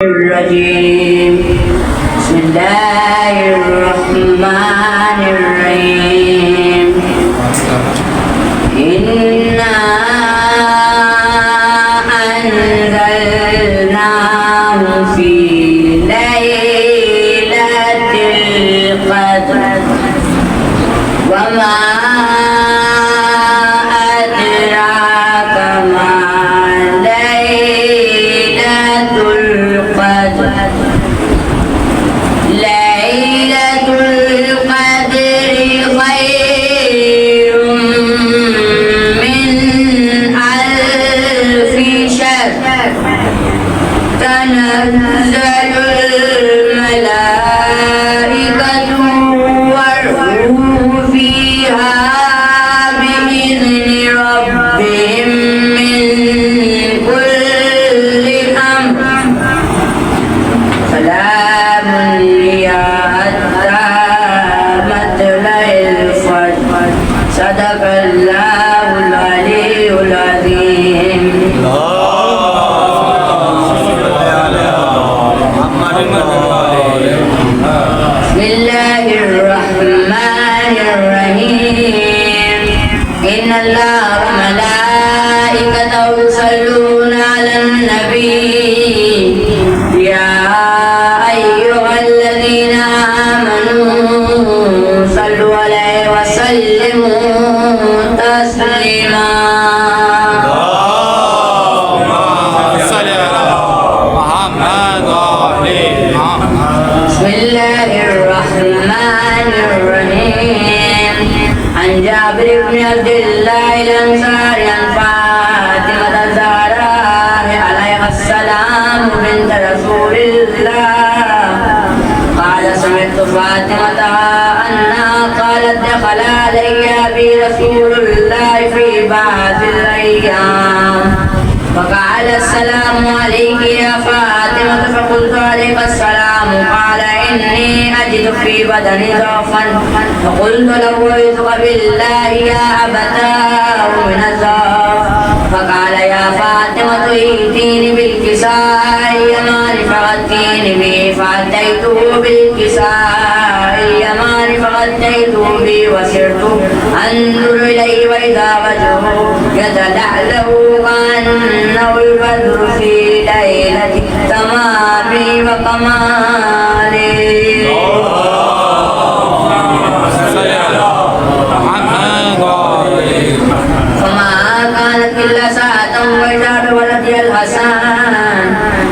الرجيم بسم الله الرحمن الرحيم إنا أنزلناه في ليلة القدر وما أدراك ما ليلة القدر ليلة القدر خير من ألف شهر تنزل الملائكة والروح فيها بإذن ربهم من كل أمر سلام هي حتى مطلع الفجر صدق الله العلي العظيم. بسم الله الرحمن الرحيم إن الله وملائكته يصلون على النبي يا أيها الذين آمنوا صلوا عليه وسلموا تسليما. بسم الله الرحمن الرحيم عن جابر بن عبد الله الأنصاري عن فاطمة الزهراء عليها السلام بنت رسول الله قال سمعت فاطمة أنها قالت دخل علي أبي رسول الله في بعض الأيام فقال السلام عليك يا فاطمة فقلت عليك السلام قال إني أجد في بدني ضعفا فقلت له أعوذ بالله يا أبتاه من الضعف فقال يا فاطمة ائتيني بالكساء يمان فأتيني به فأتيته بالكساء يمان فأتيته به وسرت أنظر إليه وإذا وجهه يتلألأ كأنه البدر في ليلة التمام وكماله. فما كانت إلا ساعة وإذا بولدي الحسن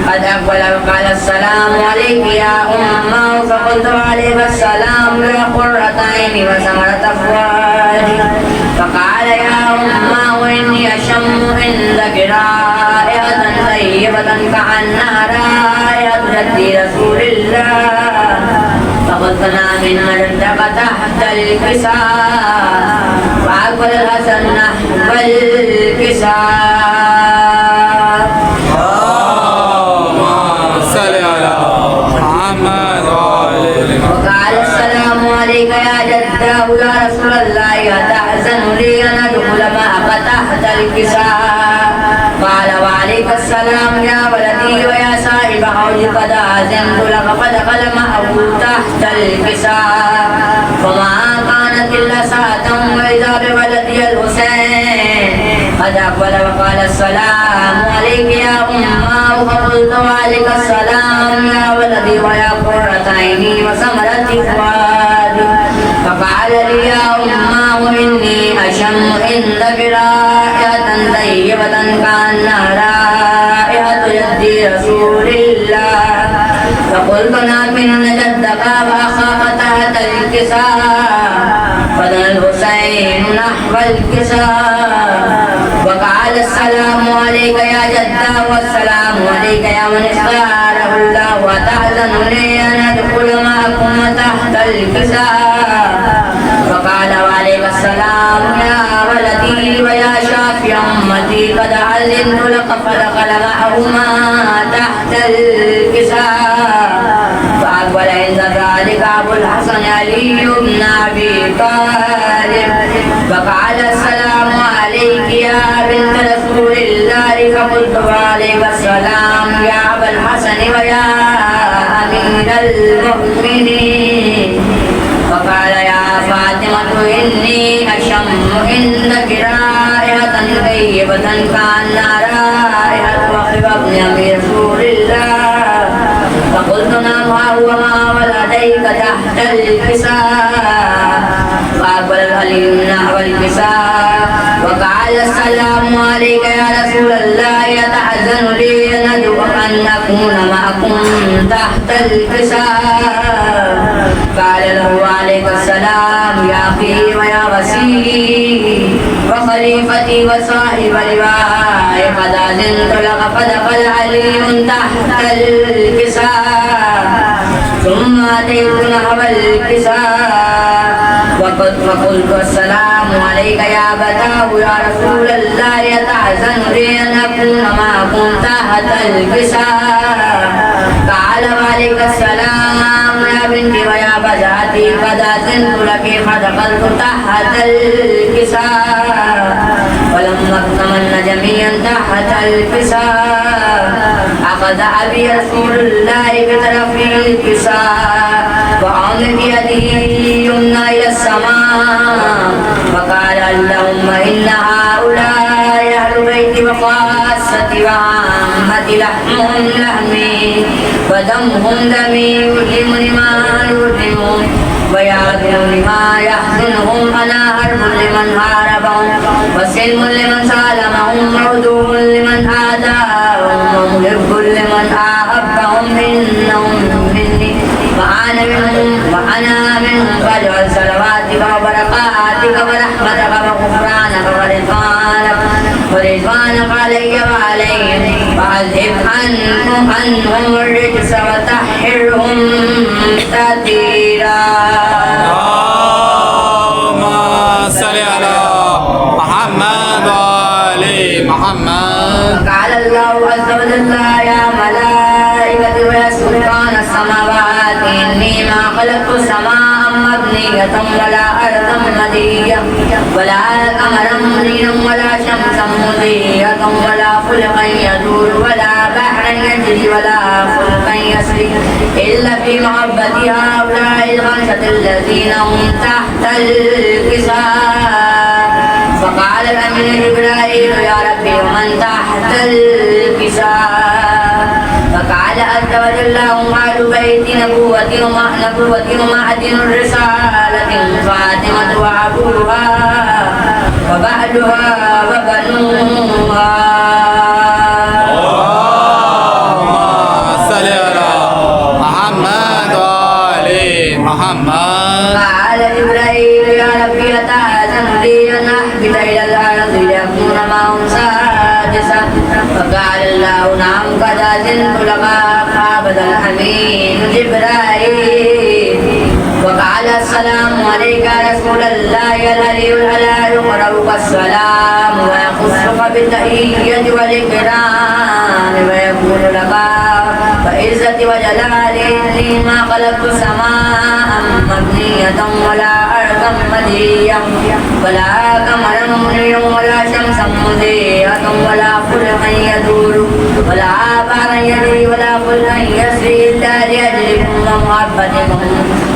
قد أقبل وقال السلام عليك يا أمه فقلت عليك السلام يا قرة عيني وثمرة فؤادي فقال يا أمه إني أشم عندك رائحة طيبة كأنها رائحة جدي رسول الله فقلتنا من مجدك تحت الكساء فأقبل الحسن نحو الكساء. وقال السلام عليك يا جداه يا رسول الله أتحزن لي أن أدخل معك تحت الكساء قال وعليك السلام يا ولدي ويا صاحب حوضي قد أذنت لك فدخل معه تحت الكساء فما كانت إلا ساعة وإذا بولدي الحسين قد أقبل وقال السلام عليك يا أمه فقلت وعليك السلام يا ولدي ويا قرة عيني وثمرة فؤادي فقال لي يا أمه إني أشم عندك رائحة طيبة كأنها رائحة جدي رسول الله فقلت لكن جدك وأخاك تحت الكساء فدنا الحسين نحو الكساء وقال السلام عليك يا جدة والسلام عليك يا من اختاره الله وتحزن لي أن أدخل معكم تحت الكساء فقال وعليك السلام يا ولدي ويا شافي أمتي قد علمت لك فدخل معهما تحت الكساء فأقبل عند ذلك أبو الحسن علي بن أبي طالب فقال السلام عليك يا بنت رسول الله فقلت وعليك السلام يا أبا الحسن ويا أمير المؤمنين. فقال يا فاطمة إني أشم عندك رائحة طيبة كأنها رائحة فخذ ابن أبي رسول الله. فقلت نعم هو ما ولديك تحت الكساء. فأقبل العلي نحو الكساء وقال السلام عليك يا رسول الله يتحزن لي ندعو أن أكون معكم تحت الكساء. قال له عليك السلام يا أخي ويا وسيلي وخليفتي وصاحب لواء قد أذنت لك. فدخل علي تحت الكساء ثم أتيت نحو الكساء فقلت السلام عليك يا أبتاه يا رسول الله يتحزن لي أن أكون معكم تحت الكساء. قال وعليك السلام يا بنتي ويا بزاتي قد أذنت لك. فدخلت تحت الكساء ولما اطمأن جميعا تحت الكساء أخذ أبي رسول الله بطرف الكساء وعمل بيده اليمنى إلى السماء وقال اللهم إن هؤلاء أهل بيتي وخاصتي وعامتي لحمهم لحمي ودمهم دمي يؤلمني ما يؤلمهم ويحزنني ما يحزنهم. أنا حرب لمن حاربهم وسلم لمن سالمهم وعدو لمن آذاهم ومحب لمن أحبهم. إنهم مني وأنا منهم. فاجعل صلواتك وبركاتك ورحمتك وغفرانك ورضوانك علي وعليهم وعذب عنهم الرجس وطهرهم تطهيرا. اللهم صل على محمد وآل محمد. قال الله عز وجل يا ملائكتي ويا سلطان السماوات إني ما خلقت سماء مبنية ولا أرضا مدية ولا قمرا منيرا ولا شمسا مضيئة ولا فلقا يدور ولا بحرا يجري ولا فلقا يسري إلا في محبة هؤلاء الخمسة الذين هم تحت الكساء. فقال الأمين جبرائيل يا ربي ومن تحت الكساء. فقال عز وجل هم أهل بيت نبوة ومعدن الرسالة فاطمة وأبوها وبعلها وبنوها. اللهم صل على محمد وآل محمد. قال جبرائيل يا ربي أتأذن لي أن أحبط إلى الأرض ليكون معهم سادسا. فقال الله نعم قد أذنت لك. فعبد الأمين جبرائيل وقال السلام عليك يا رسول الله العلي العلا يقرأك السلام ويخصك بالتحية والإكرام ويقول لك فعزتي وجلالي إني ما خلقت سماء مبنية ولا أرضا مدية ولا قمرا منيرا ولا شمسا مضيئة ولا فلقا يدور ولا بحرا يجري ولا فلقا يسري إلا لأجلكم ومحبتكم.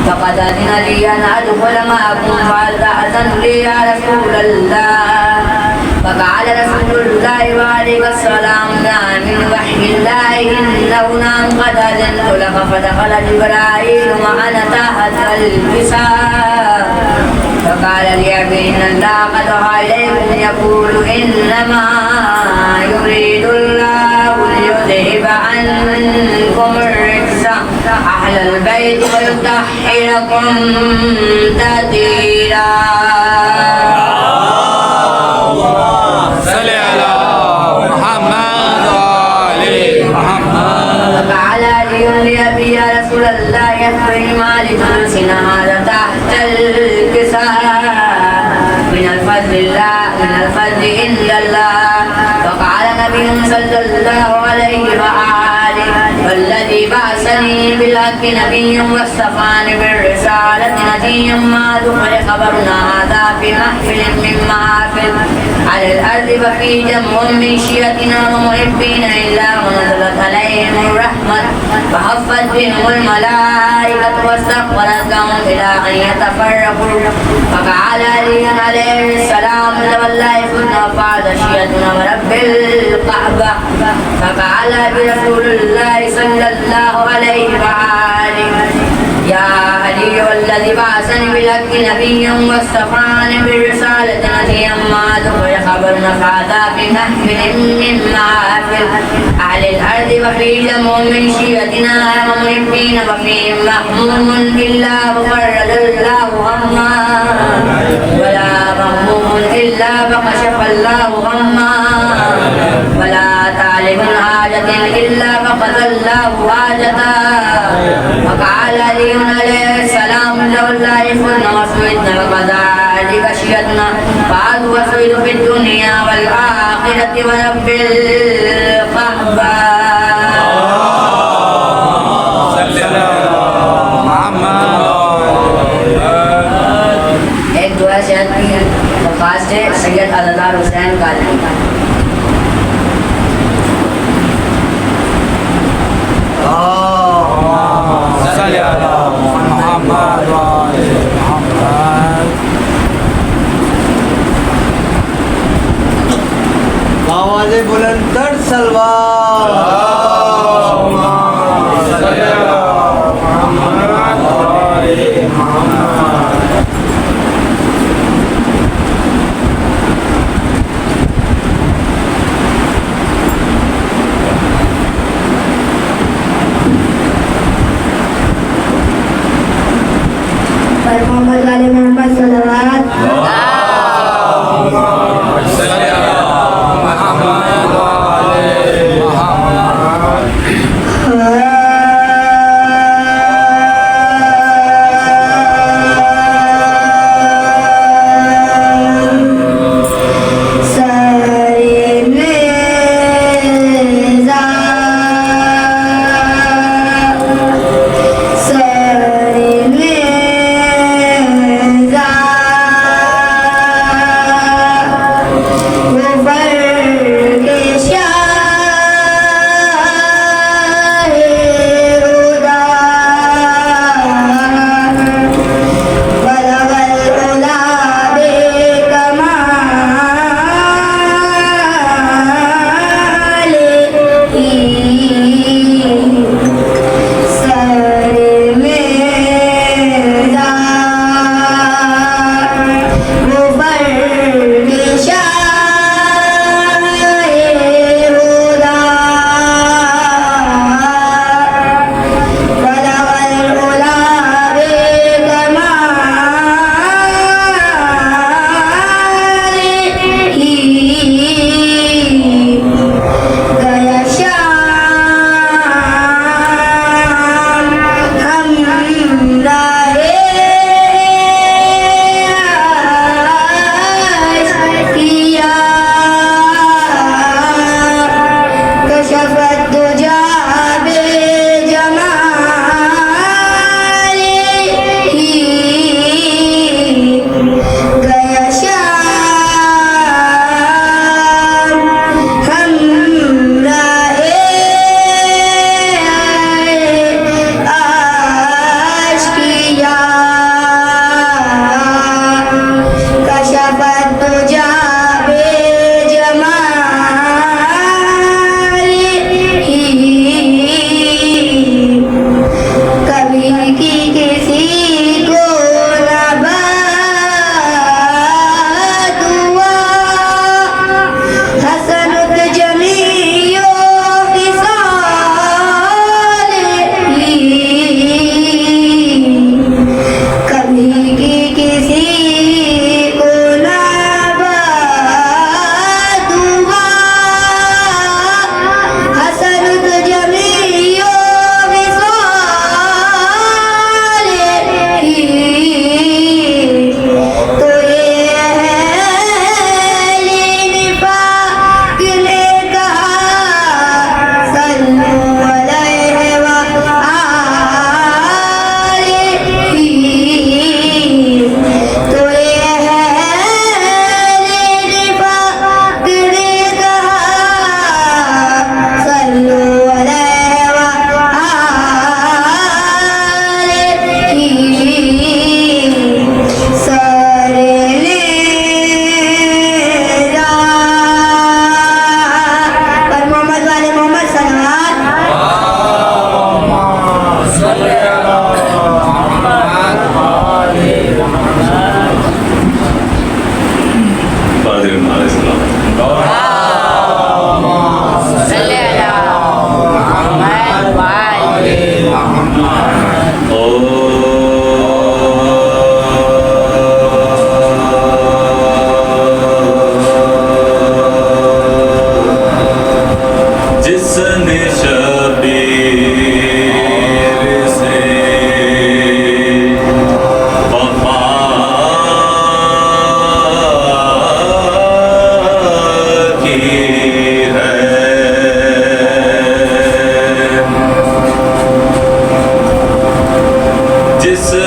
فقد أذن لي أن أدخل معكم فهل تأذن لي يا رسول الله. فقال رسول الله وعليك السلام من وحي الله إنه نعم قد أذنت لك. فدخل جبرائيل وأنا تحت الكساء فقال لي إن الله قد أوحى إليكم يقول إنما يريد الله ليذهب عنكم الرجس أهل البيت ويطهركم تطهيرا. صل على محمد وآل محمد. فقال علي لأبي يا رسول الله يكفي ما لتلسنا هذا تحت الكساء من الفضل عند الله. فقال النبي صلى الله عليه وآله والذي بعثني بالحق نبيا واصطفاني بالرسالة نبيا ما دخل خبرنا هذا في محفل من محافل على الأرض ففي جمع من شيعتنا ومحبين إلا ونزلت عليهم الرحمة فحفت بهم الملائكة واستغفرتهم إلى أن يتفرقوا فقال علي عليه السلام تولى يفن وفعل شيعتنا ورب الكعبة فقال برسول الله صلى الله عليه وآله يا علي والذي بعثني بالحق نبيا واصطفاني بالرسالة نبيا ما ذكر خبرنا فهذا بنحمل مما في أهل الأرض وفي جمع من شيعتنا ومحبين وفيهم مهموم إلا وفرج الله هما ولا مهموم إلا فكشف الله هما ولا طالب حاجة إلا فقضى الله حاجته وقال علي عليه السلام لو لا يكن وسويتنا وكذلك شيئتنا فعاد وسويت في الدنيا والآخرة ورب الكعبة ایک دعا صحت کی درخواست ہے سید علیدار حسین قادری صلی علی محمد و آل محمد آواز بلند تر سلوار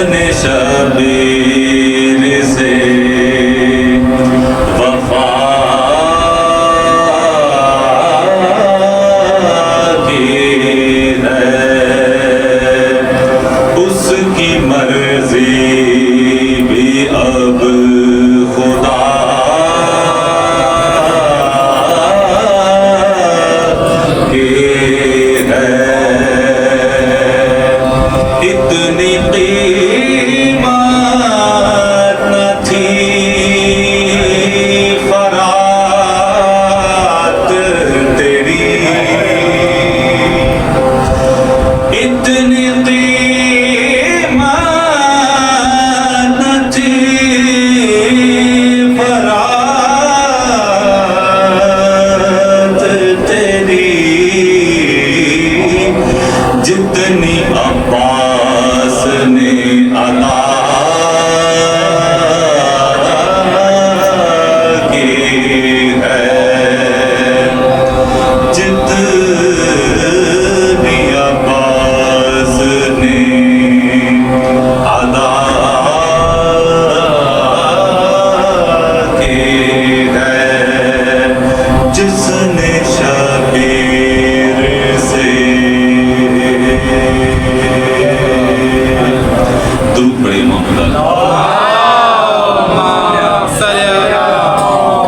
نے شبیر سے وفا کی ہے، اس کی مرضی بھی اب خدا کی ہے۔ اتنی قیمت نہ تھی فرات تیری، اتنی قیمت نہ تھی فرات تیری، جتنی عباس نے عطا کی ہے، جتنی عباس نے عطا کی ہے، جس نے شبیر سے درود پڑھیں محمد صلی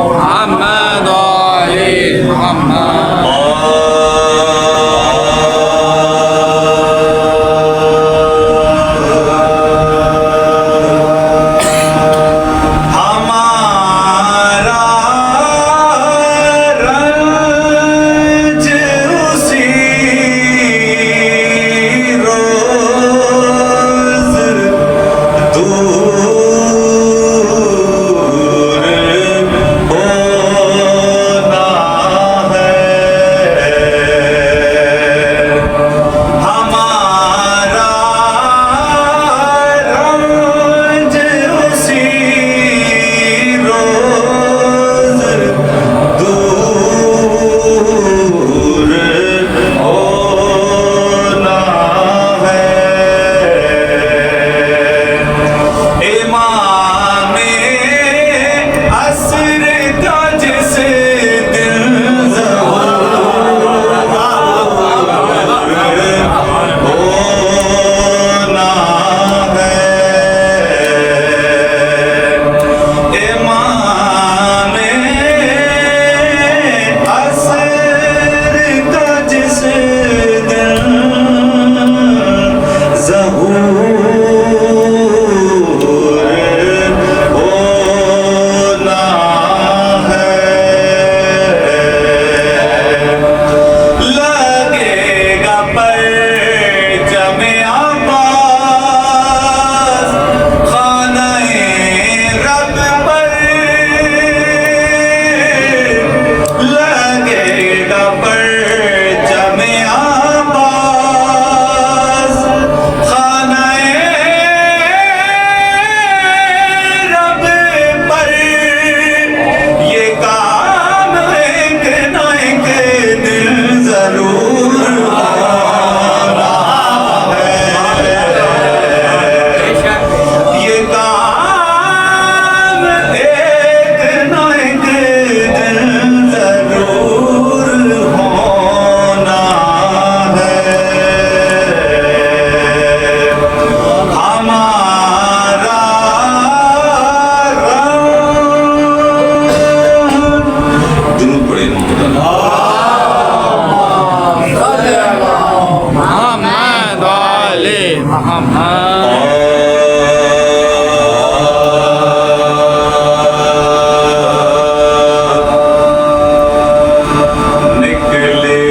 محمد علی محمد ہمارا رنج اسی روز دور ہونا ہے، ہمارا رنج اسی روز دور ہونا ہے۔ امام عصر کا جس دن ظہور ہونا ہے، امام عصر کا جس دن ظہور ہونا ہے، لگے گا پرچم عباس خانہ رب پر، لگے گا پرچم عباس خانہ رب پر، یہ کام ایک نہ ایک دن ضرور ہونا ہے، یہ کام ایک نہ ایک دن ضرور ہونا ہے، ہمارا درود پڑھیں محمد محمد علی محمد نکلے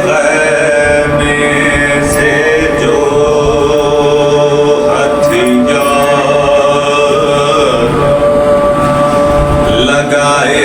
خیمے سے جو ہتھیار لگائے،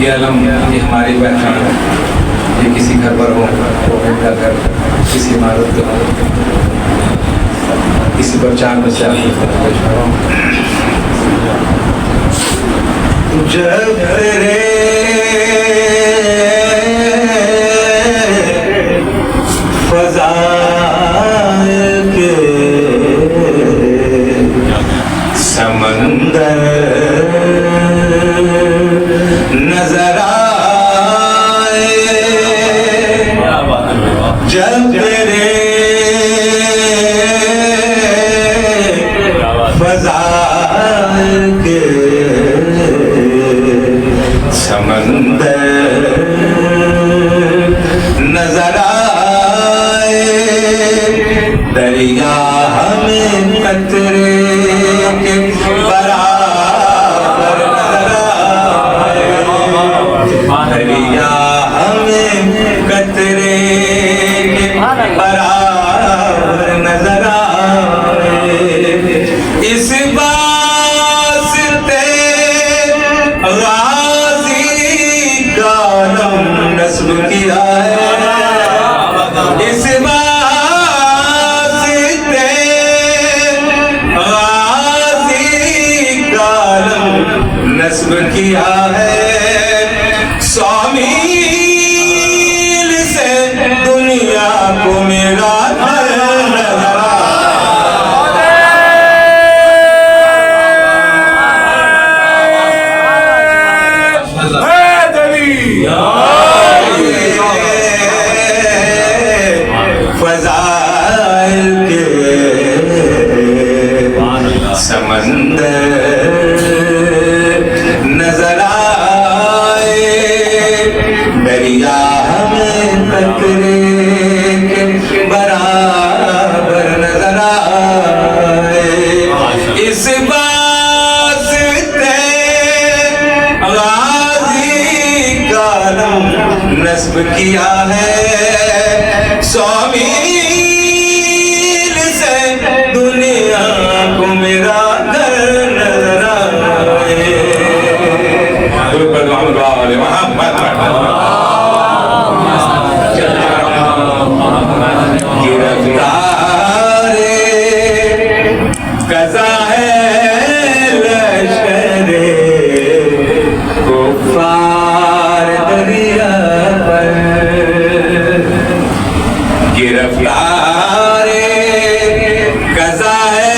یہ علم یہ ہماری پہچان ہے. یہ کسی گھر پر ہو کا گھر, کسی عمارت کا ہو, کسی پر چاند میں سے جب تیرے فضائل کے سمندر نظر آئے, جب تیرے فضائل کے سمندر نظر آئے, دریا ہمیں قطرے کے برابر نظر آئے, دریا ہمیں قطرے کے برابر نظر آئے. اس واسطے غازی کا نام نصب کیا ہے, اس واسطے غازی کا نام نصب کیا ہے. 100 میل سے دنیا کو میرا گھر نظر فضائل کے سمندر نظر آئے, دریا ہمیں قطرے کے برابر نظر آئے. اس واسطے غازی کا نام نصب کیا ہے. 100 میل سے دنیا کو میرا گھر نظر آئے. گرفتار قضا ہے لشکر کفار دریا پر, گرفتار قضا ہے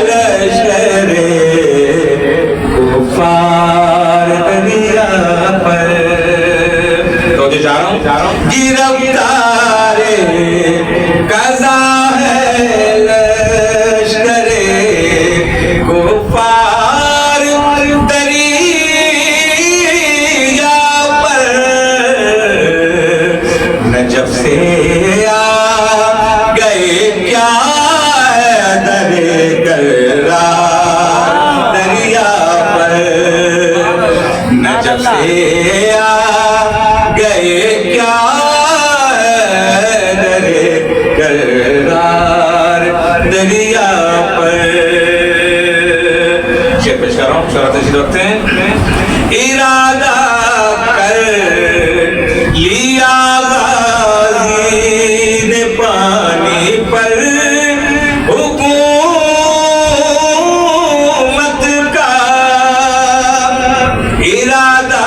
لشکر کفار دریا پر. تو جو جا رہا ہوں گرفتار قضا ہے لشکر کفار دریا پر, نجف سے آ گئے کیا در کرار دریا پر, نجف سے آ گئے کیا در کرار دریا پر. شعر پیش کر رہا ہوں, شرح تشریح رکھتے ہیں. ارادہ کر لیا غازی نے پانی پر حکومت کا, ارادہ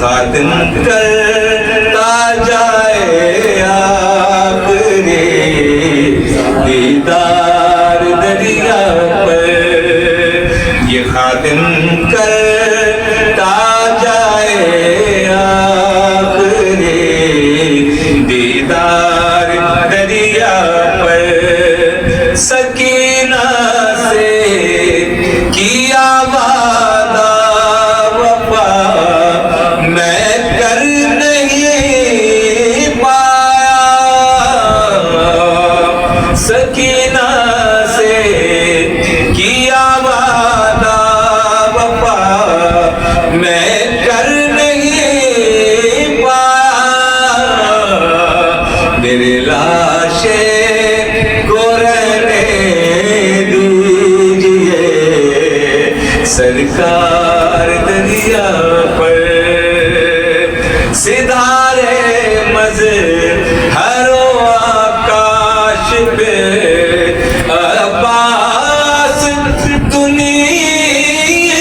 خاتم کرتا جائے آخری دیدار دریا پر، یہ خاتم کرتا جائے آخری دیدار دریا پر، سکینہ سے کیا وعدہ وفا میں کر نہیں پایا، سکینہ سے کیا وعدہ وفا میں کر نہیں پایا، میرے لاشے کو رہنے دیجئے سرکار دریا پر، ستارے مظہر و آکاش پہ عباس دنیا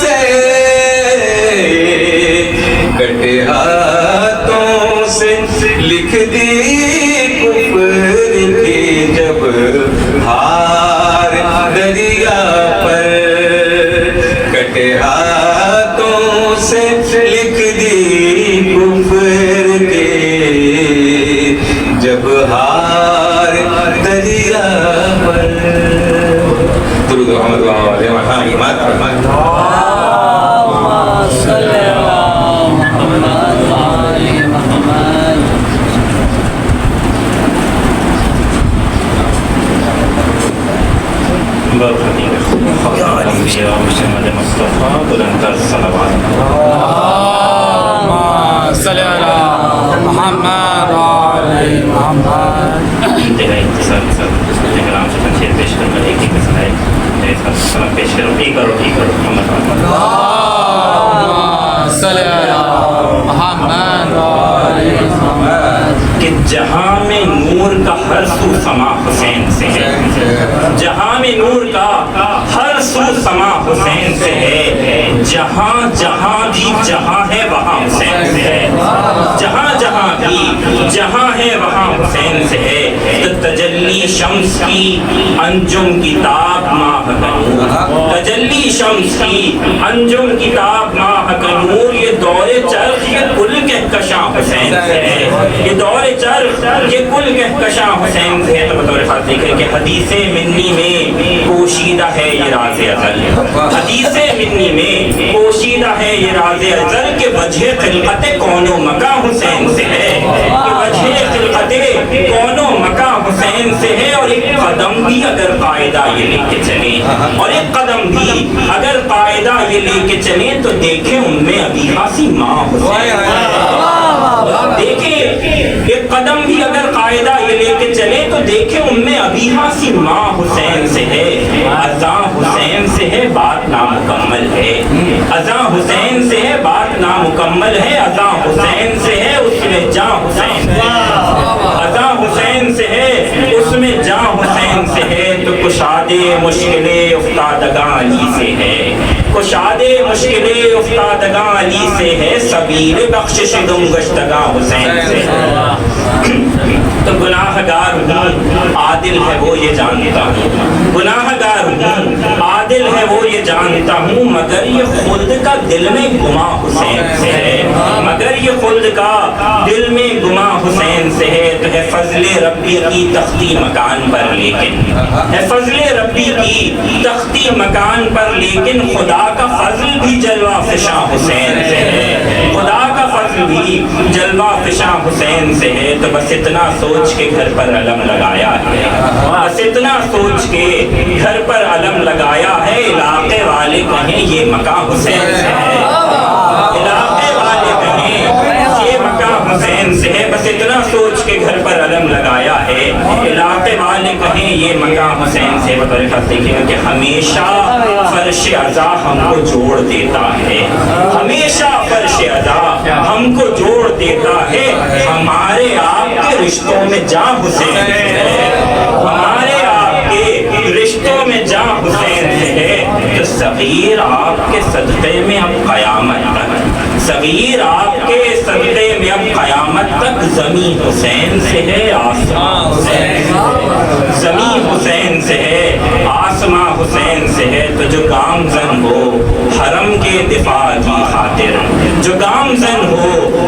سے کٹے ہاتھوں سے لکھ دی کفر کی جب ہار دریا پر، کٹے ہاتھوں سے لکھ دی کفر کی جب ہار دریا پر۔ درود محمد و آل محمد۔ انتہائی اختصار کے ساتھ کلام سے تنشیر پیش کر کر ایک مسئلہ میرے ساتھ سلام پیش کرو، ٹھیک کرو محمد کہ جہاں میں نور کا ہر سو سما حسین سے ہے، جہاں میں نور کا ہر سو سما حسین سے ہے، جہاں جہاں بھی جہاں ہے وہاں حسین سے ہے، جہاں جہاں بھی جہاں ہے وہاں حسین سے ہے، تو تجلی شمس کی انجم کتاب ماہ کا نور، تجلی شمس کی انجم کتاب ماہ کا نور، یہ دور چرخ یہ کل کہکشاں حسین سے ہے، یہ دور چرخ یہ کل کہکشاں حسین سے ہے۔ تو بطور خاص ذکر کہ حدیث منی میں پوشیدہ ہے یہ راز ازل، حدیث منی میں پوشیدہ ہے یہ راز ازل کہ وجہ خلقت کون و مکاں حسین سے ہے، کہ وجہ خلقت کون و مکاں حسین سے ہے، اور ایک قدم بھی اگر قاعدہ یہ لے کے چلیں، اور ایک قدم بھی اگر قاعدہ یہ لے کے چلیں تو دیکھیں ان میں ابھی خاصی ماں حسین دیکھیں، ایک قدم بھی اگر قاعدہ یہ لے کے چلے تو دیکھیں ان میں ابھی حاصل ماں حسین سے ہے، اذاں حسین سے ہے، بات نامکمل ہے، اذاں حسین سے ہے، بات نامکمل ہے، اذاں حسین سے ہے، اس میں جاں حسین سے ہے، اذاں حسین سے ہے، اس میں جاں حسین سے ہے، تو کشادے مشکلیں افتادگاں علی سے ہے، کشادے مشکلیں افتادگاں علی سے ہے، سبیل بخشش دم گشتگاں حسین سے ہے۔ تو گناہ گار ہوں عادل ہے وہ یہ جانتا ہوں، گناہ گار ہوں عادل ہے وہ یہ جانتا ہوں، مگر یہ خلد کا دل میں گما حسین سے ہے، مگر یہ خلد کا دل میں گما حسین سے ہے، تو ہے فضل ربی کی تختی مکان پر لیکن، ہے فضل ربی کی تختی مکان پر لیکن، خدا کا فضل بھی جلوہ فشاں حسین سے ہے، خدا کا فضل بھی جلوہ فشاں حسین سے ہے، تو بس اتنا سوچ کے گھر پر علم لگایا ہے، بس اتنا سوچ کے گھر پر علم لگایا ہے، علاقے والے کہیں یہ مکان حسین سے ہے، علاقے والے کہیں یہ مکان حسین سے ہے، بس اتنا سوچ کے گھر پر علم لگایا ہے، علاقے والے کہیں یہ مکان حسین سے۔ بطور خاص دیکھیں گے کہ ہمیشہ فرش عزا ہم کو جوڑ دیتا ہے، ہمیشہ فرش عزا ہم کو جوڑ دیتا ہے، ہمارے آپ کے رشتوں میں جاں حسین سے ہے، ہمارے آپ کے رشتوں میں جاں حسین سے ہے، تو صغیر آپ کے صدقے میں اب قیامت تک، صغیر آپ کے صدقے میں اب قیامت تک زمین حسین سے ہے آسمان حسین سے ہے، زمین حسین سے ہے آسمان حسین سے ہے۔ تو جو گامزن ہو حرم کے دفاع کی خاطر، جو گامزن ہو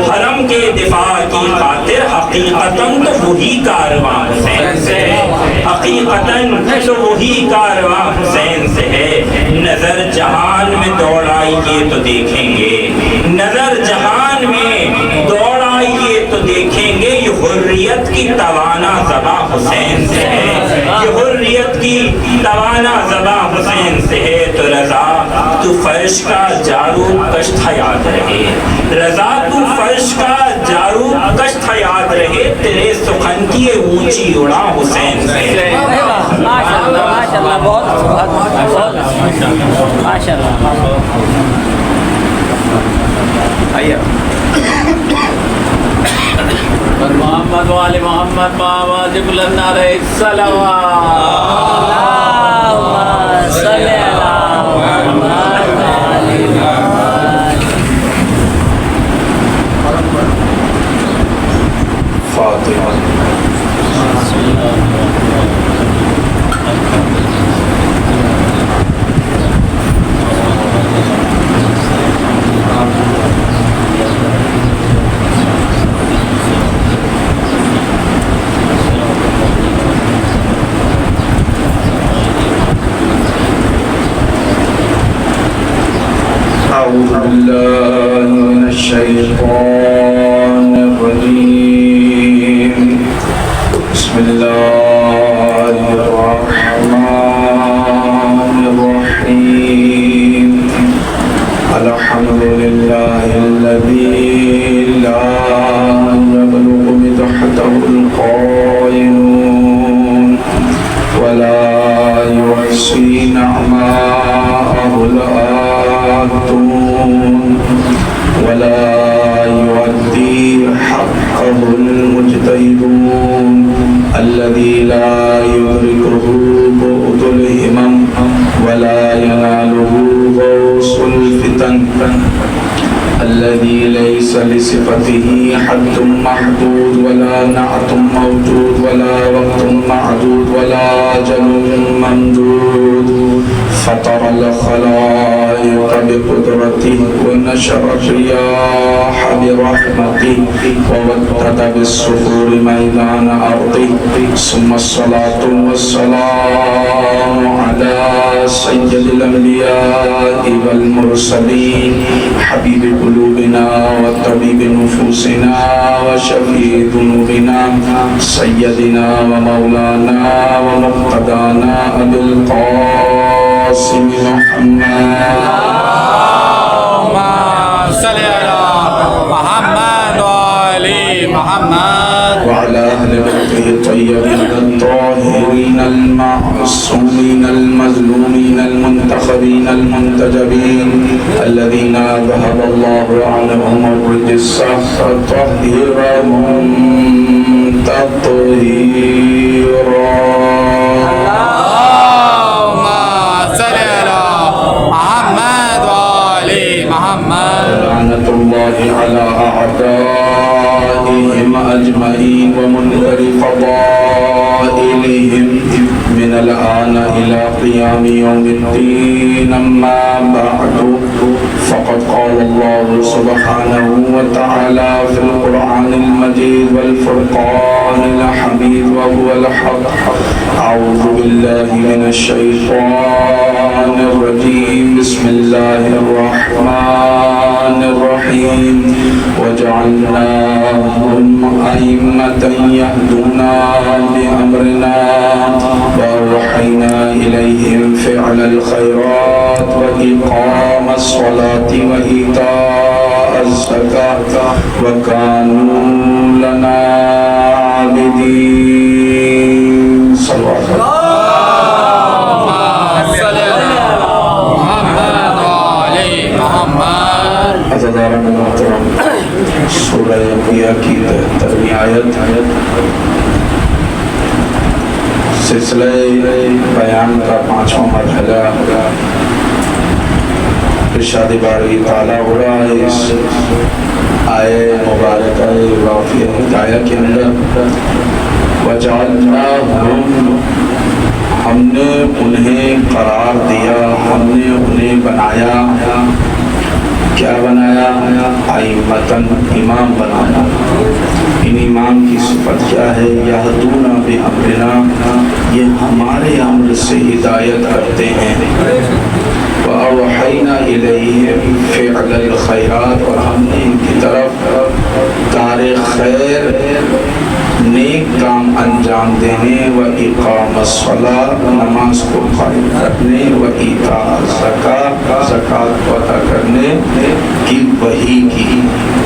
حرم کے دفاع کی خاطر، حقیقتاً تو وہی کارواں حسین سے ہے، حقیقتاً تو وہی کارواں حسین سے ہے۔ نظر جہان میں دوڑائیے تو دیکھیں گے، نظر جہان میں دوڑائیے تو دیکھیں گے، یہ حریت کی توانا زباں حسین سے ہے، یہ حریت کی توانا زباں حسین سے ہے۔ تو رضا تو فرش کا جارود کشت یاد رہے، رضا تو فرش کا جارود کشت یاد رہے، تیرے سخن کی یہ اونچی اڑا حسین سے ہے۔ ماشاءاللہ ماشاءاللہ، بہت بہت بہت ماشاءاللہ۔ محمد وآل محمد بآواز بلند نعرہ الصلوات۔ اللہم صلی علی محمد وآل محمد۔ فاتحہ۔ أعوذ بالله من الشيطان الرجيم، بسم الله الرحمن الرحيم، الحمد لله الذي لا يبلغ مدحته القائلون ولا يحصي نعماءه الآتون ولا يؤدي حقه المجتهدون، الذي لا يدركه بعد الهمم ولا يناله غوص الفتن، الذي ليس لصفته حد محدود ولا نعت موجود ولا وقت معدود ولا أجل ممدود، فطر الخلائق بقدرته ونشر الرياح برحمته ووتد بالصخور ميدان أرضه، ثم الصلاة والسلام على سيد الأنبياء والمرسلين، حبيب قلوبنا وطبيب نفوسنا وشفيع ذنوبنا، سيدنا ومولانا ومقتدانا أبي القاسم محمد صلی علی محمد وآل محمد وعلى أهل بيته الطيبين الطاهرين المعصومين المظلومين المنتخبين المنتجبين، الذين ذهب الله عنهم الرجس فطهرهم تطهيرا۔ اللهم صلی علی محمد وآل محمد۔ لعنة الله على أعدائهم أجمعين ومنكر فضائلهم من الآن إلى قيام يوم الدين، أما بعد، فقد قال الله سبحانه وتعالى في القرآن المجيد والفرقان الحميد وهو الحق، أعوذ بالله من الشيطان الرجيم، بسم الله الرحمن الرحيم، وجعلناهم أئمة يهدون بأمرنا وأوحينا إليهم فعل الخيرات وإقام الصلاة وإيتاء الزكاة وكانوا لنا عابدين۔ صلى الله عليه وسلم۔ صلی علی محمد وآل محمد۔ عزیزان محترم، سورہ انبیاء کی 73ویں آیت سلسلہ بیان کا 5واں مرحلہ ارشاد باری تعالیٰ ہو رہا ہے اس آئے مبارکہ واقعہ ہدایہ کے اندر وَجَعَلْنَاهُمْ ہم نے انہیں قرار دیا، ہم نے انہیں بنایا، کیا بنایا؟ ائمۃً امام بنایا۔ ان امام کی صفت کیا ہے؟ یہدون بامرنا، یہ ہمارے امر سے ہدایت کرتے ہیں۔ وأوحینا الیہم فعل الخیرات، اور ہم نے ان کی طرف کار خیر نیک کام انجام دینے، وإقام الصلاۃ نماز کو قائم کرنے، وإیتاء الزکاۃ زکوٰۃ ادا کرنے کی وحی کی،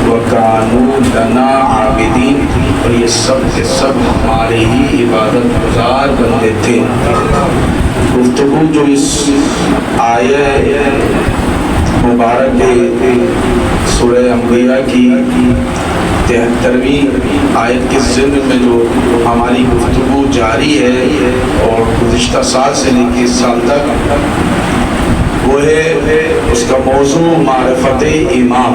وکانوا لنا عابدین، اور یہ سب کے سب ہمارے ہی عبادت گزار بندے تھے۔ گفتگو جو اس آیہ مبارک سورہ انبیاء کی 73ویں آیت کے ضمن میں جو ہماری گفتگو جاری ہے اور گزشتہ سال سے لے کے اس سال تک، وہ ہے اس کا موضوع معرفت امام۔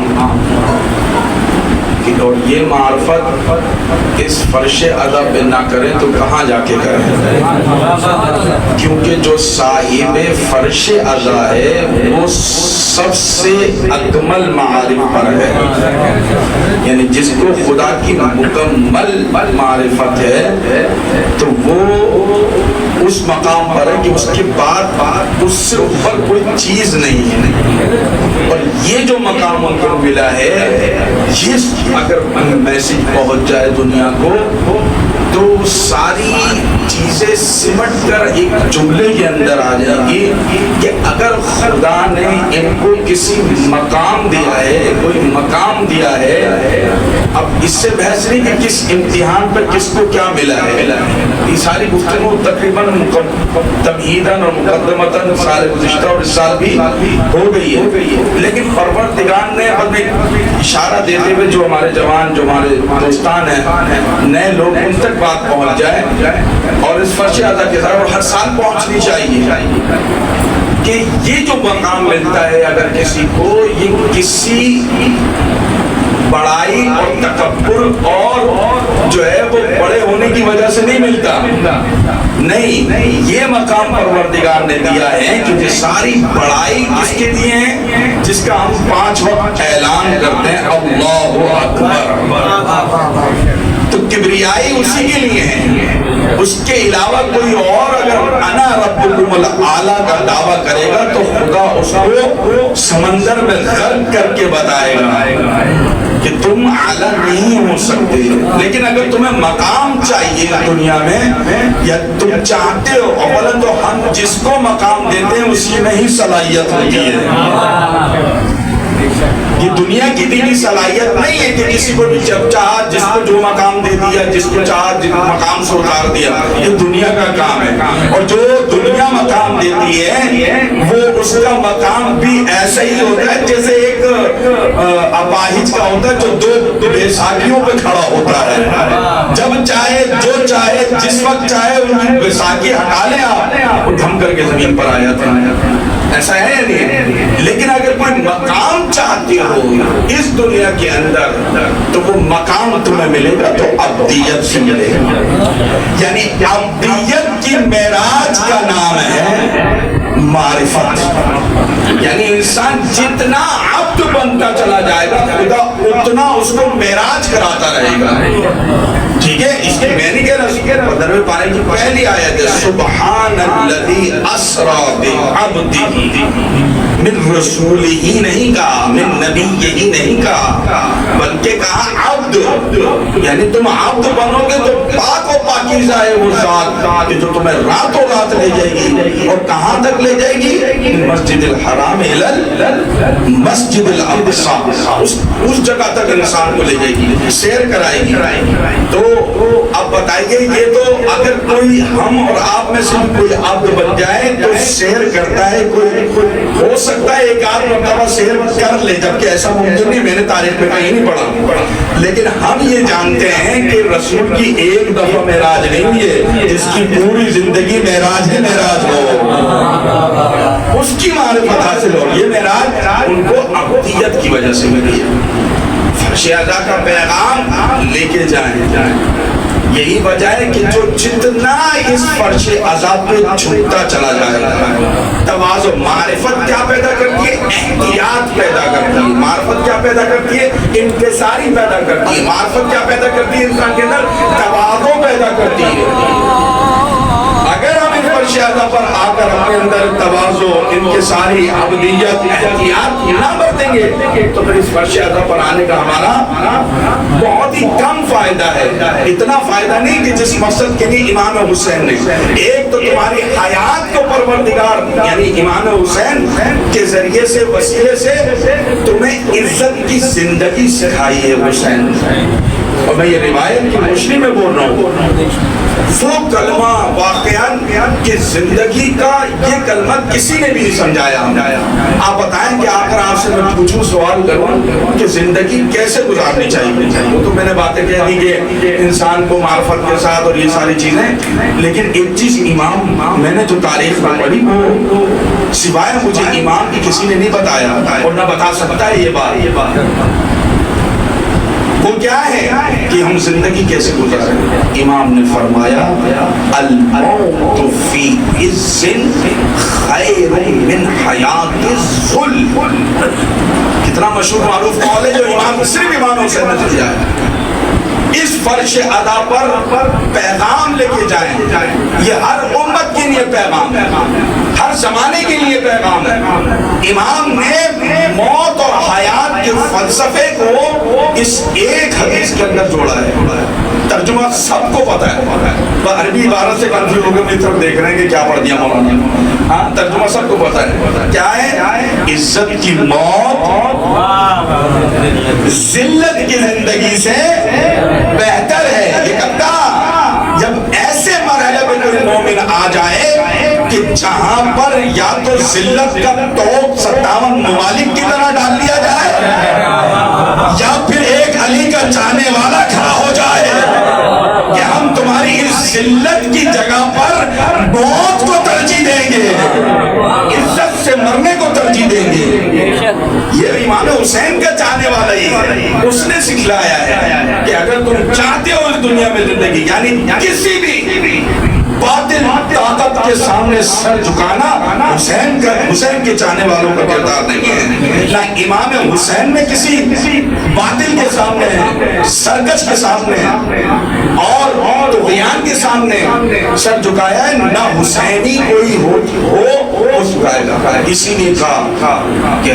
اور یہ معرفت اس فرش ادب پہ نہ کریں تو کہاں جا کے کریں؟ کیونکہ جو صاحب فرش ادا ہے وہ سب سے اکمل معارف پر ہے، یعنی جس کو خدا کی مکمل معرفت ہے تو وہ اس مقام پر ہے کہ اس کے بعد اس سے اوپر کوئی چیز نہیں ہے۔ اور یہ جو مقام ان کو ملا ہے، یہ اگر میسج پہنچ جائے دنیا کو تو ساری چیزیں سمٹ کر ایک جملے کے اندر آ جائیں گی کہ اگر خدا نے ان کو کسی مقام دیا ہے، کوئی مقام دیا ہے، اب اس سے بحث نہیں کہ کس امتحان پر کس کو کیا ملا ہے۔ یہ ساری گفتگو تقریباً تمہیداً اور مقدمتاً سال گزشتہ اور اس سال بھی ہو گئی ہے، لیکن پروردگار نے اپنے اشارہ دیتے ہوئے جو ہمارے جوان، جو ہمارے دوستان ہیں، نئے لوگ، ان تک بات پہنچ جائے اور اس فرش ادا کے ساتھ، اور ہر سال پہنچنی چاہیے کہ یہ جو مقام ملتا ہے اگر کسی کو، یہ کسی بڑائی اور تکبر اور جو ہے وہ بڑے ہونے کی وجہ سے نہیں ملتا، نہیں، یہ مقام پروردگار نے دیا ہے کیونکہ ساری بڑائی کس کے لیے ہیں؟ جس کا ہم 5 وقت اعلان کرتے ہیں اللہ اکبر، تو کبریائی اسی کے لیے ہے۔ اس کے علاوہ کوئی اور اگر انا ربکم الاعلی کا دعویٰ کرے گا تو خدا اس کو سمندر میں غرق کر کے بتائے گا کہ تم اعلیٰ نہیں ہو سکتے۔ لیکن اگر تمہیں مقام چاہیے دنیا میں یا تم چاہتے ہو، اولا تو ہم جس کو مقام دیتے ہیں اسی میں ہی صلاحیت ہوتی ہے۔ یہ دنیا کی دینی صلاحیت نہیں ہے کہ کسی کو بھی جب چاہا جس کو جو مقام دے دیا، جس کو چاہا جس مقام سے اتار دیا، یہ دنیا کا کام ہے۔ اور جو دنیا مقام دیتی ہے وہ اس کا مقام بھی ایسا ہی ہوتا ہے جیسے ایک اپاہج کا ہوتا ہے جو 2 بیساکھیوں پہ کھڑا ہوتا ہے، جب چاہے جو چاہے جس وقت چاہے ان کی بیساکھی ہٹا لے، آپ وہ دھم کر کے زمین پر آ جاتا ہے۔ ایسا ہے نہیں، لیکن اگر کوئی مقام چاہتی ہو اس دنیا کے اندر تو وہ مقام تمہیں ملے گا تو ابدیت سے ملے گا، یعنی ابدیت کی معراج کا نام ہے معرفت، یعنی انسان جتنا عبد بنتا چلا جائے گا خدا اتنا اس کو معراج کراتا رہے گا۔ ٹھیک ہے، اس کی میں نہیں کہہ رہا، بدر پانے کی پہلی آیت ہے سبحان الذی اسری بعبدہ، من رسول ہی نہیں کہا، من نبی ہی نہیں کہا، بلکہ کہا عبد، یعنی تم عبد بنو گے تو پاک و پاکیزہ ہے وہ ذات کہ جو تمہیں راتوں رات لے جائے گی، اور کہاں تک لے جائے گی؟ مسجد الحرام الی مسجد الاقصی، اس جگہ تک انسان کو لے جائے گی، سیر کرائے گی۔ تو اب بتائیے، یہ تو اگر کوئی ہم اور آپ میں سے کوئی عبد بن جائے تو سیر کرتا ہے، کوئی ہو سکتا ہے ایک آدھ مرتبہ سیر کر لے، جبکہ ایسا ممکن نہیں، میں نے تاریخ میں کہیں نہیں پڑھا، لیکن ہم یہ جانتے ہیں کہ رسول کی ایک دفعہ معراج نہیں ہوئی ہے، جس کی پوری زندگی معراج ہے، معراج ہو اس کی معرفت حاصل ہو. یہ معراج ان کو عبودیت کی وجہ سے ملی ہے. فرش اعلیٰ کا پیغام لے کے جائیں. یہی وجہ ہے کہ جو جتنا اس فرش اعلیٰ پہ جھکتا چلا جائے گا, تواضع. معرفت کیا پیدا کرتی ہے؟ احتیاط پیدا کرتی ہے. معرفت کیا پیدا کرتی ہے؟ انکساری پیدا کرتی ہے. معرفت کیا پیدا کرتی ہے؟ انسان کے اندر تواضع پیدا کرتی ہے. اگر ہم اس فرش اعلیٰ پر آ کر اپنے اندر تواضع, انکساری, عبودیت, احتیاط نہ برتیں گے تو پھر اس فرش اعلیٰ پر آنے کا ہمارا بہت ہی کم فائدہ ہے. اتنا فائدہ نہیں کہ جس مقصد کے لیے امام حسین نے, ایک تو تمہاری حیات کو پروردگار یعنی امام حسین کے ذریعے سے, وسیلے سے تمہیں عزت کی زندگی سکھائی ہے حسین. اور میں یہ روایت کی روشنی میں بول رہا ہوں, وہ کلمہ واقعاً کہ زندگی کا یہ کلمہ کسی نے بھی نہیں سمجھایا. آپ بتائیں کہ آ کر آپ سے میں پوچھوں, سوال کروں کہ زندگی کیسے گزارنی چاہیے. وہ تو میں نے باتیں کہہ دی کہ انسان کو معرفت کے ساتھ اور یہ ساری چیزیں, لیکن ایک چیز امام میں نے جو تاریخ میں پڑھی وہ سوائے مجھے امام کی کسی نے نہیں بتایا اور نہ بتا سکتا ہے یہ بات. وہ کیا ہے کہ ہم زندگی کیسے گزاریں. امام نے فرمایا الموت فی عز خیر من حیات الذل. کتنا مشہور معروف قول ہے جو امام صرف امام حسین نے دیا ہے. اس فرش ادا پر پیغام لے کے جائیں. یہ ہر امت کے لیے پیغام ہے, ہر زمانے کے لیے پیغام ہے. امام نے موت اور حیات کے فلسفے کو اس ایک حدیث کے اندر جوڑا ہے. ترجمہ سب کو پتا ہے, عربی عبارت سے کنفیوز ہو گئے, میری طرف دیکھ رہے ہیں کہ کیا پڑھ دیا مولانا. ہاں, ترجمہ سب کو پتا ہے. کیا ہے؟ عزت کی موت ذلت کی زندگی سے بہتر ہے. یہ کہتا جب ایسے مرحلے پہ کوئی مومن آ جائے کہ جہاں پر یا تو ذلت کا توق 57 ممالک کی طرح ڈال دیا جائے یا پھر ایک علی کا چاہنے والا کھڑا ہو جائے کہ ہم تمہاری اس ذلت کی جگہ پر موت کو ترجیح دیں گے, عزت سے مرنے کو ترجیح دیں گے. یہ امام حسین کا چاہنے والا ہی ہے. اس نے سکھلایا ہے کہ اگر تم چاہتے ہو اس دنیا میں زندگی یعنی کسی بھی باطل طاقت کے سامنے سر جھکانا حسین کے چاہنے والوں کا کردار نہیں ہے. نہ امام حسین نے کسی باطل کے سامنے, سرکش کے سامنے اور طغیان کے سامنے سر جھکایا ہے, نہ حسینی کوئی ہو اس جھکائے گا. اسی نے کہا کہ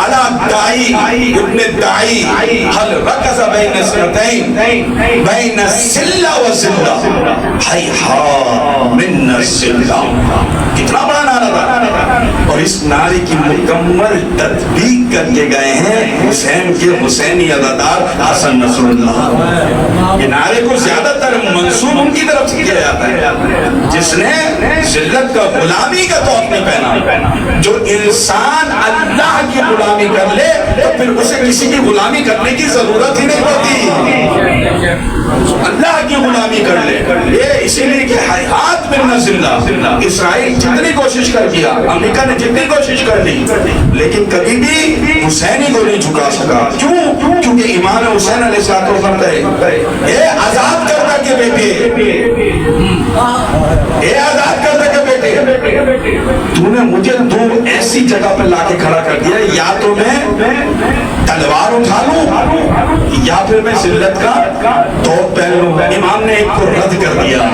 علا دائی ابن دائی حل رکز بین سنتین بین السلہ و زلہ حیحا من السلہ. کتنا بڑا نعرہ تھا, اور اس نعرے کی مکمل تطبیق کر کے گئے ہیں حسین کے حسینی ادادار حسن نصر اللہ. یہ نعرے کو زیادہ تر منسوب ان کی طرف سے کیا جاتا ہے جس نے ذلت کا غلامی کا توق نہیں پہنا. جو انسان اللہ کی غلامی کر لے تو پھر اسے کسی کی غلامی کرنے کی ضرورت ہی نہیں پڑتی. اللہ کی غلامی کر لے. یہ اسی لیے کہ حیات من الذلہ. اسرائیل جتنی کوشش کر دیا, امریکہ نے جتنی کوشش کر لی, لیکن کبھی بھی حسینی کو نہیں جھکا سکا. کیوں؟ کیونکہ امام حسین علیہ السلام کہے اے آزاد کردہ کے بیٹے, اے آزاد کردہ کے بیٹے, تو نے مجھے دو ایسی جگہ پہ لا کے کھڑا کر دیا, یا تو میں تلوار اٹھا لوں یا پھر میں ذلت کا توق پہن لوں. امام نے ایک کو رد کر دیا.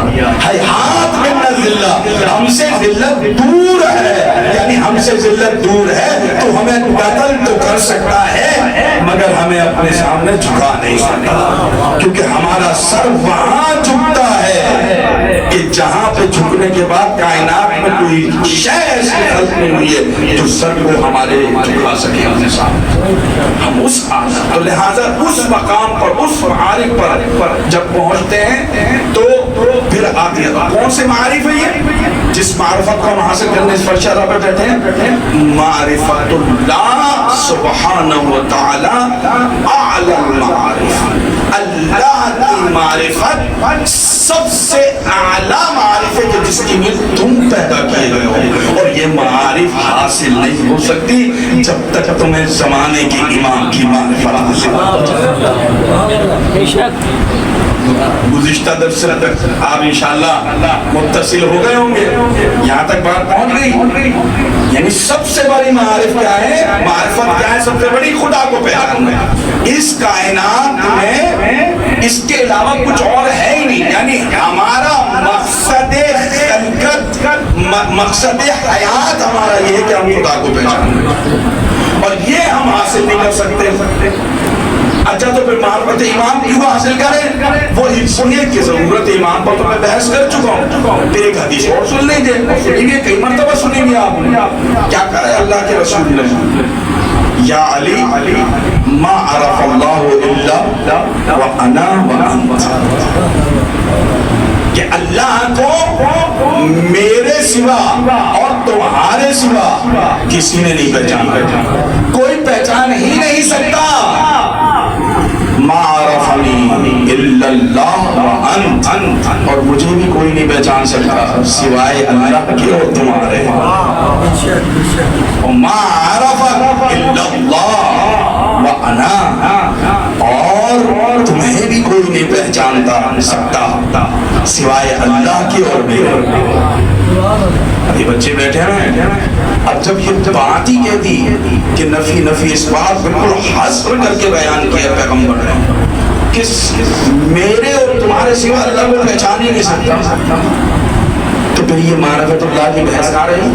حیات من الذلہ, ہم سے ذلت دور ہے, یعنی ہم سے ذلت دور ہے تو ہمیں قتل تو کر سکتا ہے مگر ہمیں اپنے سامنے جھکا نہیں سکتا, کیونکہ ہمارا سر وہاں جھکتا ہے کہ جہاں پہ جھکنے کے بعد کائنات میں کوئی شے ایسی خلق نہیں ہوئی ہے جو سر کو ہمارے جھکا سکے اپنے سامنے. ہم اس تو لہذا اس مقام پر, اس معارف پر جب پہنچتے ہیں تو پھر آتی ہے کون سے معارف ہے یہ جس معرفت کو ہم حاصل کرنے اس فرش اعلیٰ پر بیٹھے ہیں. معرفت اللہ سبحانہ و تعالی اعلی المعارف, اللہ کی معرفت سب سے اعلیٰ معرفت ہے جس کے لیے تم پیدا کیے گئے ہو، اور یہ معارف حاصل نہیں ہو سکتی جب تک تمہیں زمانے کے امام کی معرفت حاصل بے شک گزشتہ درس تک آپ انشاءاللہ متصل ہو گئے ہوں گے، یہاں تک بات پہنچ گئی. یعنی سب سے بڑی معرفت کیا ہے؟ معرفت کیا ہے؟ سب سے بڑی خدا کو پہچاننا. اس کائنات میں اس کے علاوہ کچھ اور ہے ہی نہیں. یعنی ہمارا مقصد خلقت، مقصد حیات ہمارا یہ ہے کہ ہم خدا کو پہچانیں، اور یہ ہم حاصل نہیں کر سکتے. اچھا تو پھر معرفت امام کیوں حاصل کریں؟ وہ سنیے کہ ضرورت امام پر تو میں بحث کر چکا ہوں، پھر ایک حدیث اور سن لیجیے. سنیے کئی مرتبہ سنیں گے آپ نے. کیا کہا ہے اللہ کے رسول نے؟ یا علی ما عرف اللہ الا وانا وانت، کہ اللہ کو میرے سوا اور تمہارے سوا کسی نے نہیں پہچانا، کوئی پہچان ہی نہیں سکتا. ما عرفنی الا اللہ وانت، اور مجھے بھی کوئی نہیں پہچان سکتا سوائے اللہ کے اور تمہارے. ما عرفک الا اللہ وانا، اور تمہیں بھی کوئی نہیں پہچانتا سکتا سوائے اللہ کے اور میرے. ابھی بچے بیٹھے ہیں، اب جب یہ بات ہی کہہ دی کہ نفی اس بات بالکل حصر کر کے بیان کیا پیغمبر نے کہ میرے اور تمہارے سوا اللہ کو پہچان ہی نہیں سکتا، تو پھر یہ معرفت اللہ کی بحث آ رہی.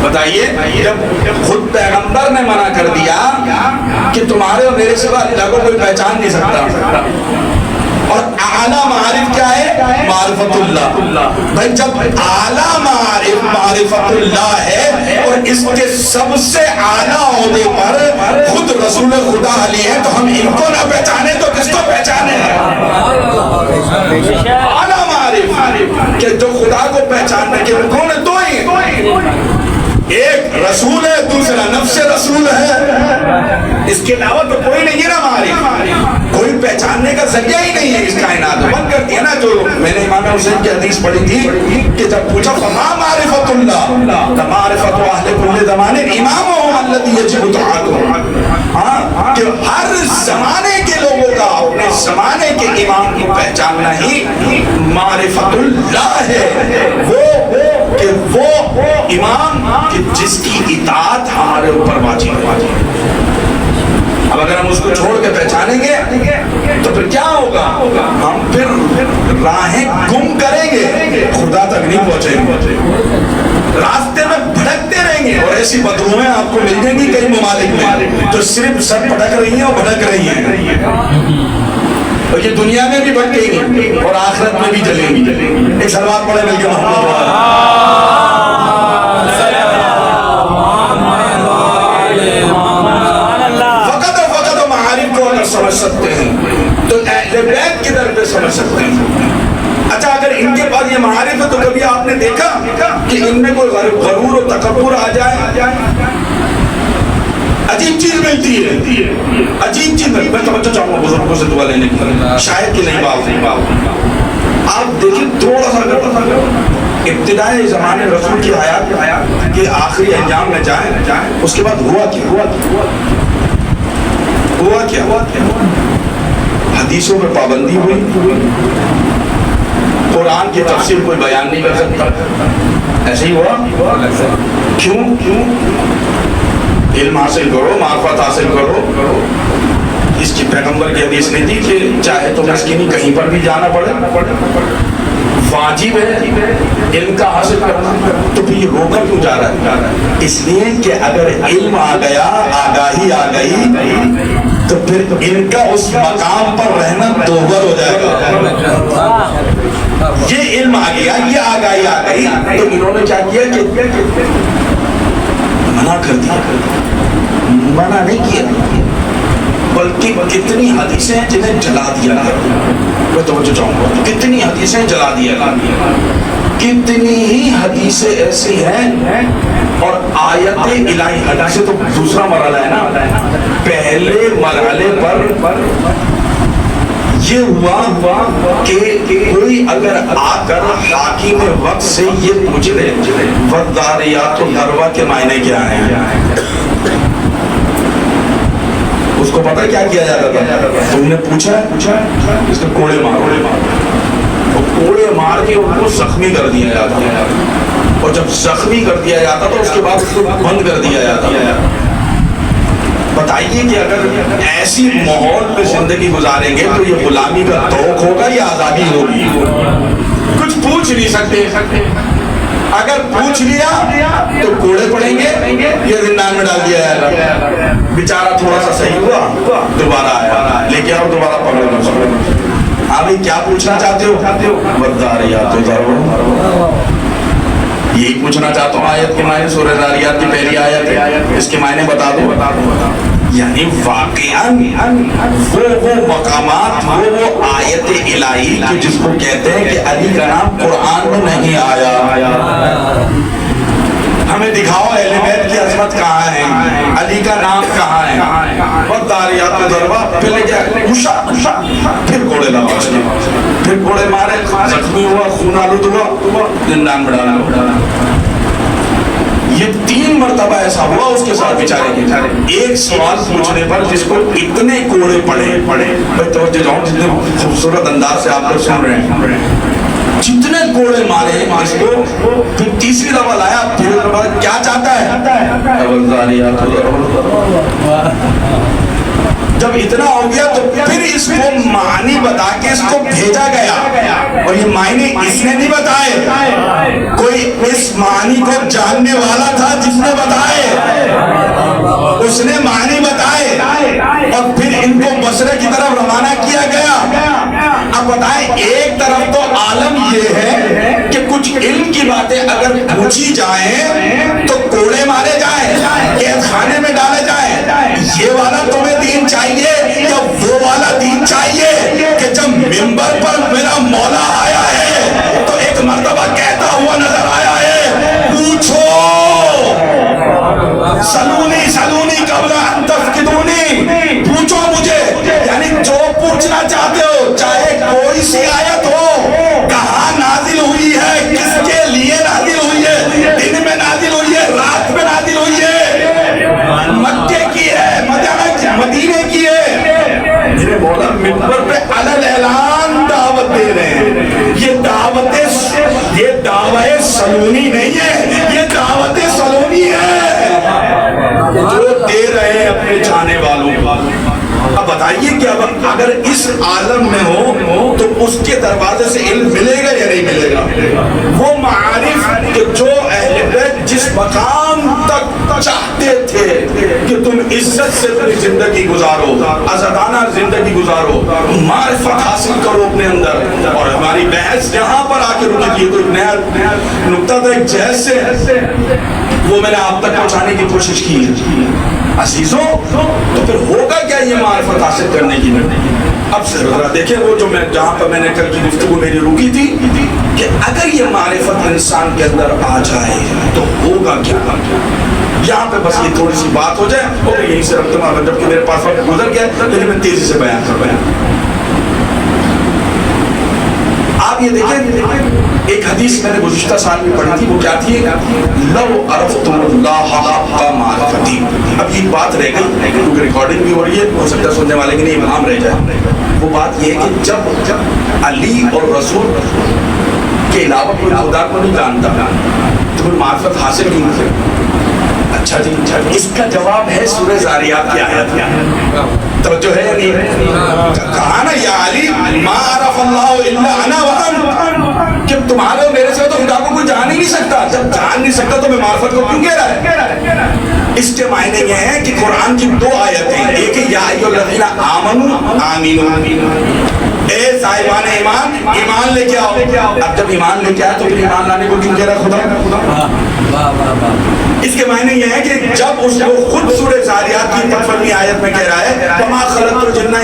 بتائیے جب خود پیغمبر نے منع کر دیا کہ تمہارے اور میرے سوا اللہ کو کوئی پہچان نہیں سکتا، اور اعلیٰ معارف کیا ہے؟ معرفت اللہ. بھائی جب اعلیٰ معارف معرفت اللہ ہے اور اس کے سب سے اعلیٰ عہدے پر خود رسول خدا علی ہے، تو ہم ان کو نہ پہچانے تو کس کو پہچانے؟ اعلیٰ معارف کہ جو خدا کو پہچاننے کے کون ہے؟ دو ہی، ایک رسول ہے، دوسرا نفس رسول ہے. اس کے علاوہ تو کوئی نہیں ہے نا معرفت، کوئی پہچاننے کا ذریعہ ہی نہیں ہے. اس کائنات بند کر دیا نا. جو میں نے امام حسین کی حدیث پڑھی تھی کہ جب پوچھا فما معرفت اللہ معرفت اہل کل زمانے امامہم الذی یجب طاعتہ، کہ ہر زمانے کے لوگوں کا اپنے زمانے کے امام کو پہچاننا ہی معرفت اللہ ہے. وہ امام کہ جس کی اطاعت ہمارے اوپر واجب ہے. اب اگر ہم اس کو چھوڑ کے پہچانیں گے تو پھر کیا ہوگا؟ ہم پھر راہیں گم کریں گے، خدا تک نہیں پہنچیں گے، راستے میں بھٹکتے رہیں گے. اور ایسی بدروہیں آپ کو مل جائیں گی کئی ممالک میں جو صرف سب بھٹک رہی ہیں اور بھٹک رہی ہیں، اور یہ دنیا میں بھی بھٹکیں گی اور آخرت میں بھی چلیں گی. ایک سلوات پڑھے مل کے سمجھ سکتے ہیں تو اہل بیت کی در پہ سمجھ سکتے ہیں. اچھا اگر ان کے پاس یہ معارف ہے تو کبھی آپ نے دیکھا کہ ان میں کوئی غرور و تکبر آ جائے؟ عجیب چیز ملتی ہے، عجیب چیز. میں توجہ چاہوں گا بزرگوں سے دعا لینے کی، شاید کہ نہیں بات. آپ دیکھیں تھوڑا سا ابتدائی زمانے رسول کی حیات کے آخری انجام میں جائیں، اس کے بعد ہوا کیا؟ حدیثوں پہ پابندی ہوئی، قرآن کی تفسیر کوئی بیان نہیں کر سکتا. ایسے ہی ہوا. کیوں؟ علم حاصل کرو، معرفت حاصل کرو. اس کی پیغمبر کی حدیث نہیں تھی کہ چاہے تو مسکینی کہیں پر بھی جانا پڑے، واجب ہے علم کا حاصل کرنا. تو پھر یہ روکا کیوں جا رہا ہے؟ اس لیے کہ اگر علم آ گیا، آگاہی آ گئی، تو پھر ان کا اس مقام پر رہنا دوبر ہو جائے گا. یہ علم آ گیا، یہ آگاہی آ گئی، تو انہوں نے کیا کیا کہ منع کر دیا. منع نہیں کیا بلکہ کتنی حدیثیں ہیں جنہیں جلا دیا گیا. میں توجہ چاہوں گا، کتنی حدیثیں جلا دیا گیا، کتنی ہی حدیثیں ایسی ہیں. اور آیت الہی حدیث تو دوسرا مرحلہ ہے نا. پہلے مرحلے پر یہ ہوا کہ کوئی اگر آ کر حاکم وقت سے یہ پوچھ لے والذاریات ذروا کے معنی کیا ہیں، اس کو پتہ کیا کیا جاتا تھا؟ تم نے پوچھا اس کو کوڑے مارو، کوڑے مار کے ان کو زخمی کر دیا جاتا ہے، اور جب زخمی کر دیا جاتا تو اس کے بعد اس کو بند کر دیا جاتا ہے۔ بتائیے کہ اگر ایسی ماحول پہ زندگی گزاریں گے تو یہ غلامی کا توق ہوگا یا آزادی ہوگی؟ کچھ پوچھ نہیں سکتے، اگر پوچھ لیا تو کوڑے پڑیں گے یا زندان میں ڈال دیا جائے گا۔ بیچارہ تھوڑا سا صحیح ہوا دوبارہ آیا، لے کے آؤ دوبارہ پکڑو اس کو۔ ہاں بھائی کیا پوچھنا چاہتے ہو؟ والذاریات ذروا، یہی پوچھنا چاہتا ہوں۔ آیت کے معنی سورہ ذاریات کی پہلی آیت ہے، اس کے معنی بتا دو۔ یعنی واقعاً وہ مقامات، وہ آیت الہی کہ جس کو کہتے ہیں کہ علی کا نام قرآن میں نہیں آیا، ہمیں دکھاؤ اہل بیت کی عظمت کہاں ہے، علی کا نام کہاں ہے۔ والذاریات ذروا، پھر لے کے اوشا، پھر گھوڑے لگا اس نے، پھر گھوڑے مارے، زخمی ہوا، خون آلود ہوا، زندان میں ڈالا۔ یہ 3 مرتبہ ایسا ہوا اس کے ساتھ بیچارے کے۔ ایک سوال پوچھنے پر جس کو اتنے کوڑے پڑے، میں توجہ جاؤں جتنے خوبصورت انداز سے آپ لوگ سن رہے ہیں، جتنے کوڑے مارے اس کو، پھر تیسری دفعہ لایا، پھر کیا چاہتا ہے؟ جب اتنا ہو گیا تو پھر اس کو معنی بتا کے اس کو بھیجا گیا، اور یہ معنی اس نے نہیں بتائے، کوئی اس معنی کو جاننے والا تھا جس نے بتائے، اس نے معنی بتائے، اور پھر ان کو بصرے کی طرف روانہ کیا گیا۔ اب بتائیں، ایک طرف تو عالم یہ ہے کہ کچھ علم کی باتیں اگر پوچھی جائیں تو کوڑے مارے جائیں، قید خانے میں ڈالے جائیں، یہ والا تمہیں دین چاہیے یا وہ والا دین چاہیے کہ جب منبر پر میرا مولا آیا ہے تو ایک مرتبہ کہتا ہوا نظر آیا ہے، پوچھو سلونی قبل ان تفقدونی، پوچھو مجھے، یعنی جو پوچھنا چاہتے ہو، چاہے کوئی سی آیت ہو، کہاں نازل ہوئی ہے، کس کے لیے نازل ہوئی ہے، دن میں نازل ہوئی ہے، رات میں نازل ہوئی ہے، مکے کی ہے، مدینے کی ہے، میرے مولا منبر پہ علل اعلان دعوت دے رہے ہیں۔ یہ دعوت سلونی نہیں ہے، یہ دعوت سلونی ہے جو دے رہے ہیں اپنے چاہنے والوں کو۔ اب بتائیے کہ اب اگر اس عالم میں ہو تو اس کے دروازے سے علم ملے گا یا نہیں ملے گا؟ وہ معارف کہ جو اہل بیت جس مقام تک چاہتے تھے کہ تم عزت سے اپنی زندگی گزارو، آزادانہ زندگی گزارو، معرفت حاصل کرو اپنے اندر۔ اور ہماری بحث یہاں پر آ کے رکی تھی، تو ایک نیا نقطہ تھا، ایک جہاز سے وہ میں نے آپ تک پہنچانے کی کوشش کی ہے۔ عزیزوں، تو پھر ہوگا کیا یہ معرفت حاصل کرنے کی؟ اب ذرا دیکھیں وہ جو میں جہاں پر میں نے کل کی گفتگو میری رکی تھی کہ اگر یہ معرفت انسان کے اندر آ جائے تو ہوگا کیا؟ یہاں پہ بس یہ تھوڑی سی بات ہو جائے اور یہیں سے رکھتا ہوں، جبکہ میرے پاس وقت گزر گیا لیکن میں تیزی سے بیان کر رہا ہوں۔ آپ یہ دیکھیں، ایک حدیث میں نے گزشتہ سال میں پڑھی تھی، وہ کیا تھی؟ لو عرفتم اللہ حق معرفتی۔ اب یہ بات رہ گئی کیونکہ ریکارڈنگ بھی ہو رہی ہے، ہو سکتا ہے سننے والے کے لیے ابہام رہ جائے۔ وہ بات یہ ہے کہ جب علی اور رسول کے علاوہ کوئی خدا کو نہیں جانتا تو پھر معرفت حاصل کیوں نہیں؟ اچھا جی، اس کا جواب ہے سورہ ذاریات کی آیت۔ توجہ ہے یا نہیں؟ کہا نا یا علی ما عرف اللہ الا انا وانت، کہ تمہارے اور میرے سے تو خدا کو کوئی جان ہی نہیں سکتا، جب جان نہیں سکتا تو میں معرفت کو کیوں کہہ رہا ہے؟ اس کے معنی یہ ہے کہ قرآن کی 2 آیتیں، ایک ہے یا ایھا الذین آمنوا آمینوا، اے صاحبان ایمان لے کے آؤ۔ اب جب ایمان لے کے آئے تو پھر ایمان لانے کو کیوں کہہ رہا خدا؟ اس کے معنی یہ ہے کہ جب اس کو خود سورہ ذاریات کی 55ویں آیت میں کہہ رہا ہے وَمَا خَلَقْتُ الْجِنَّ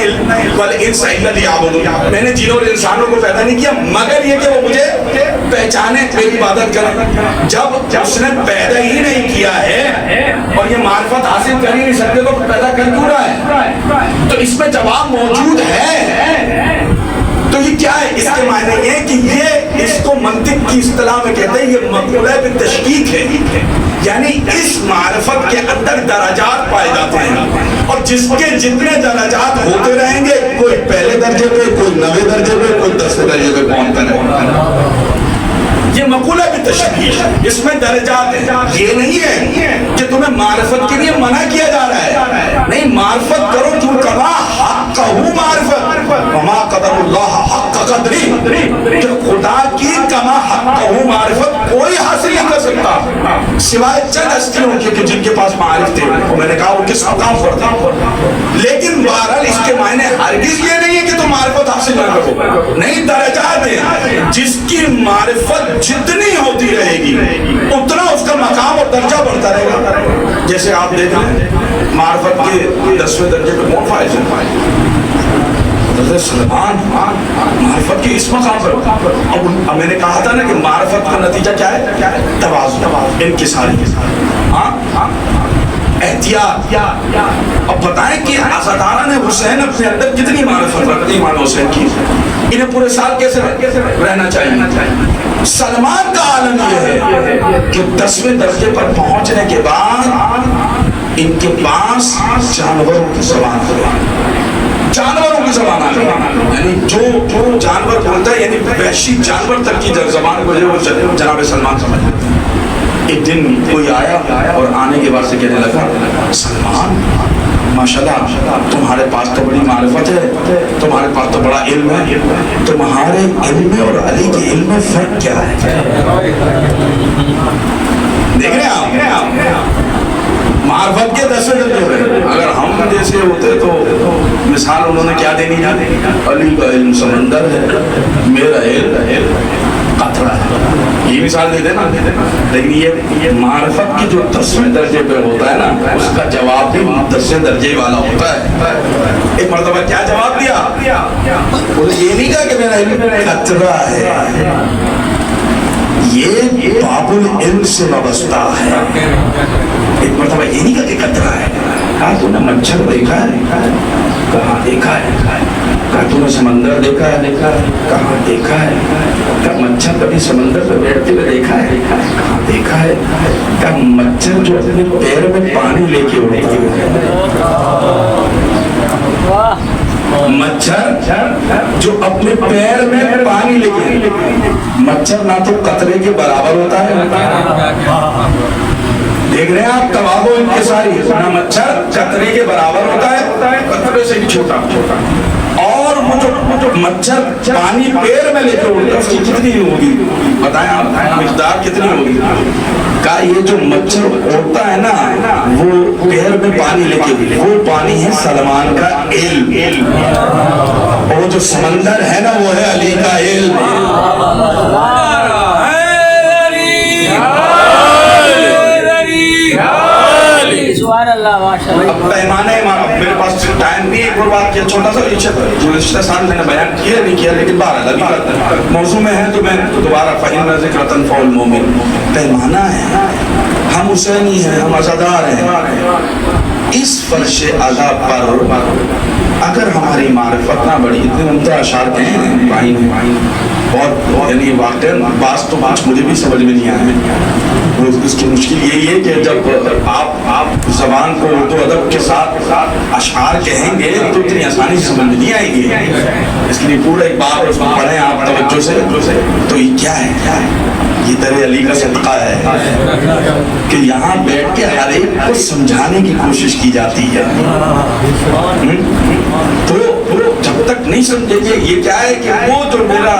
وَالْإِنسَ إِلَّا لِيَعْبُدُونِ، میں نے جنوں اور انسانوں کو پیدا نہیں کیا مگر یہ کہ وہ مجھے پہچانے، میری عبادت کریں۔ جب اس نے پیدا ہی نہیں کیا ہے اور یہ معرفت حاصل کر ہی نہیں سکتے تو پیدا کر کیوں رہا ہے؟ تو اس میں جواب موجود ہے تو یہ کیا ہے؟ اس کے معنی یہ کہ یہ اس کو منطق کی اصطلاح میں کہتے ہیں یہ مقولہ بالتشکیک ہے، یعنی اس معرفت کے اندر درجات پائے جاتے ہیں، اور جس کے جتنے درجات ہوتے رہیں گے، کوئی پہلے درجے پہ، کوئی 90 درجے پہ، کوئی 10 درجے پہ پہنچتا رہے گا۔ یہ مقولہ بھی تشکیل، اس میں درجات ہیں۔ یہ نہیں ہے کہ تمہیں معرفت کے لیے منع کیا جا رہا ہے، نہیں، معرفت کرو جو کما حق معرفت وما قدر اللہ حق قدری، کہ خدا کی کما حق معرفت کوئی حاصل نہیں کر سکتا سوائے چند ہستیوں کے کہ جن کے پاس معارف تھے، اور میں نے کہا وہ کس مقام پر تھے۔ لیکن بہرحال اس کے معنی ہرگز یہ نہیں ہے کہ تم معرفت حاصل نہ کرو، نہیں، درجات ہیں۔ جس کی معرفت جتنی ہوتی رہے گی اتنا اس کا مقام اور درجہ بڑھتا رہے گا۔ جیسے آپ دیکھ لیں معرفت کے 10ویں درجے پہ کون فائز ہے؟ حضرت سلمان معرفت کے اس مقام پر۔ اب میں نے کہا تھا نا کہ معرفت کا نتیجہ کیا ہے؟ تواضع، انکساری، احتیاط۔ اب بتائیں کہ عزادارہ نے حسین اپنے اندر کتنی معرفت رکھتی امام حسین کی، انہیں پورے سال کیسے رہنا چاہیے؟ سلمان کا عالم یہ ہے کہ 10ویں درجے پر پہنچنے کے بعد ان کے پاس جانوروں کی زبان جانوروں کی زبان آ گئی، یعنی جو جانور بولتا ہے، یعنی وحشی جانور تک کی زبان کو جو جناب سلمان سمجھ لیتے ہیں۔ ایک دن کوئی آیا اور آنے کے بعد سے کہنے لگا، سلمان ماشاءاللہ تمہارے پاس تو بڑی معرفت ہے، تمہارے پاس تو بڑا علم ہے، تمہارے علم اور علی کے علم میں فرق کیا ہے؟ دیکھ رہے ہیں آپ معرفت کے 10ویں درجے پہ۔ اگر ہم جیسے ہوتے تو مثال انہوں نے کیا دینی ہے؟ علی کا علم سمندر ہے، میرا علم قطرہ ہے، یہ مثال دے دینا۔ لیکن یہ معرفت کی جو 10ویں درجے پہ ہوتا ہے نا، اس کا جواب بھی 10ویں درجے والا ہوتا ہے۔ ایک مرتبہ کیا جواب دیا؟ یہ نہیں کہا کہ میرا علم قطرہ ہے، یہ باب العلم سے وابستہ ہے۔ ایک مرتبہ یہ نہیں کہا کہ قطرہ ہے، کہا تو نے مچھر دیکھا ہے؟ کہاں دیکھا ہے؟ کہا تو نے سمندر دیکھا ہے؟ کہاں دیکھا ہے؟ کہا مچھر کبھی سمندر پہ بیٹھتے ہوئے دیکھا ہے؟ کہاں دیکھا ہے؟ کہا مچھر جو اپنے پیر میں پانی لے کے اڑتی ہے، مچھر جو اپنے پیر میں پانی لے کے، مچھر نہ تو قطرے کے برابر ہوتا ہے، دیکھ رہے ہیں آپ تواضع انکساری، نہ مچھر قطرے کے برابر ہوتا ہے، قطرے سے بھی چھوٹا، اور وہ جو مچھر پانی پیر میں لے کے اڑتا ہے اس کی کتنی ہوگی؟ بتائیں آپ مقدار کتنی ہوگی؟ کہا یہ جو مچھر اڑتا ہے نا وہ پیر میں پانی لے کے، وہ پانی ہے سلمان کا علم، اور وہ جو سمندر ہے نا وہ ہے علی کا علم۔ اب پیمانے میرے پاس ٹائم نہیں، ایک اور بات کیا چھوٹا سا جو رشتہ سال میں نے بیان کیا نہیں کیا، لیکن بہرحال ابھی موضوع میں ہے تو میں دوبارہ فَإِنَّ ذِكْرَةً فَهُوَ الْمُؤْمِنُ، پیمانہ ہے، ہم حسینی ہیں، ہم عزادار ہیں۔ اس فرش اعلیٰ پر اگر ہماری معرفت نہ بڑھی، اتنے عمدہ اشعار ہیں بھائی نے، بہت یعنی واقعا بعض تو بات مجھے بھی سمجھ میں نہیں آئے۔ اس کی مشکل یہی ہے کہ جب آپ زبان کو اردو ادب کے ساتھ اشعار کہیں گے تو اتنی آسانی سے سمجھ نہیں آئے گی، اس لیے پورا ایک بار اس کو پڑھیں آپ توجہ سے۔ تو یہ کیا ہے؟ یہ در علی کا صدقہ ہے کہ یہاں بیٹھ کے ہر ایک کو سمجھانے کی کوشش کی جاتی ہے۔ تو جب تک نہیں سمجھیں گے، یہ کیا ہے کہ وہ جو میرا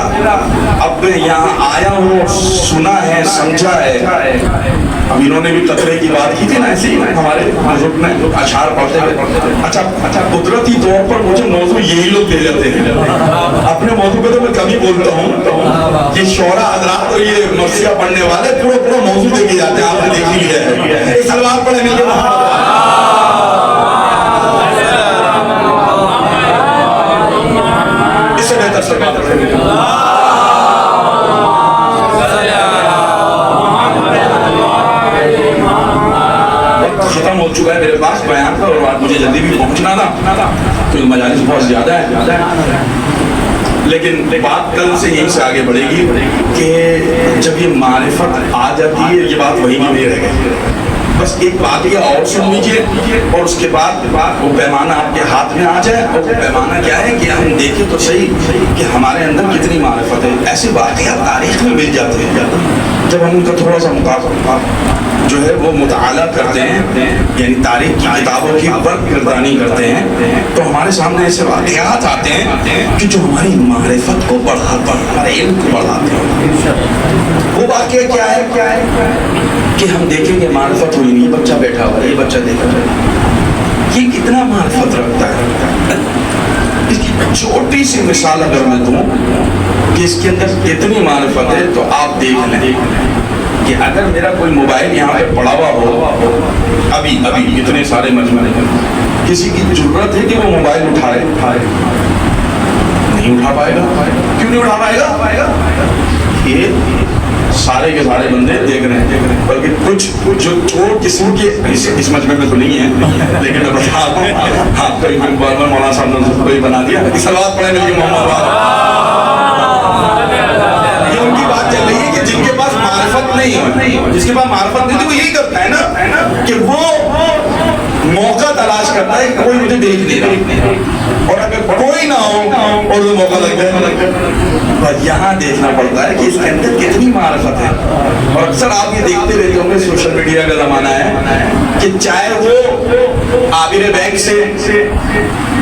اب میں یہاں آیا ہوں، سنا ہے، سمجھا ہے۔ اب انہوں نے بھی قطرے کی بات کی تھی نا، ایسے ہی ہمارے بزرگ میں اشعار پڑھتے ہوئے، اچھا قدرتی طور پر مجھے موضوع یہی لوگ دے جاتے ہیں۔ اپنے موضوع پہ تو میں کبھی بولتا ہوں، یہ شعراء حضرات اور یہ مرثیہ پڑھنے والے پورا موضوع دے کے جاتے ہیں، آپ نے دیکھ ہی لیا ہے۔ سلوات پڑھنے کے اس سے بہتر سلوات پڑھنے کے ختم ہو چکا ہے میرے پاس بیان کا، اور مجھے جلدی بھی پہنچنا تھا کیونکہ مجالس بہت زیادہ ہے۔ لیکن بات کل سے یہیں سے آگے بڑھے گی کہ جب یہ معرفت آ جاتی ہے یہ بات وہیں کی نہیں رہ گئی. بس ایک بات یہ اور سن لیجیے اور اس کے بعد وہ پیمانہ آپ کے ہاتھ میں آ جائے. اور وہ پیمانہ کیا ہے کہ ہم دیکھیں تو صحیح کہ ہمارے اندر کتنی معرفت ہے. ایسے واقعات تاریخ میں مل جاتے ہیں جب ہم ان کا تھوڑا سا جو ہے وہ مطالعہ کرتے ہیں, یعنی تاریخ کی کتابوں کی ورق گردانی کرتے ہیں, تو ہمارے سامنے ایسے واقعات آتے ہیں کہ جو ہماری معرفت کو بڑھاتے ہیں, ہمارے علم کو بڑھاتے ہیں. وہ واقعہ کیا ہے کہ ہم دیکھیں گے معرفت ہوئی نہیں, بچہ بیٹھا ہوا ہے, یہ بچہ دیکھا جائے یہ کتنا معرفت رکھتا ہے. اس کی چھوٹی سی مثال اگر میں دوں کہ اس کے اندر کتنی معرفت ہے تو آپ دیکھ لیں کہ اگر میرا کوئی موبائل یہاں پہ پڑا ہوا ہو ابھی اتنے سارے مجموعے کسی کی ضرورت ہے کہ وہ موبائل اٹھائے نہیں اٹھا پائے گا. کیوں نہیں اٹھا پائے گا؟ یہ سارے کے سارے بندے دیکھ رہے ہیں, بلکہ کچھ جو چھوڑ قسم کے اس مجمع میں تو نہیں ہے لیکن میں بتا رہا ہوں. ہاں کئی مولانا صاحب نے کوئی بنا دیا سلوات پڑھے مل کے محمد یہ ان کی بات چل رہی ہے کہ جن کے پاس معرفت نہیں ہے, جس کے پاس معرفت نہیں تھی وہ یہی کرتا ہے نا کہ وہ موقع تلاش کرتا ہے کہ کوئی مجھے دیکھ نہیں رہا, اور اگر کوئی نہ ہو اور وہ موقع لگ جائے بس یہاں دیکھنا پڑتا ہے کہ اس کے اندر کتنی معرفت ہے. اور اکثر آپ یہ دیکھتے رہتے ہوں گے سوشل میڈیا کا زمانہ ہے کہ چاہے وہ عابر بینک سے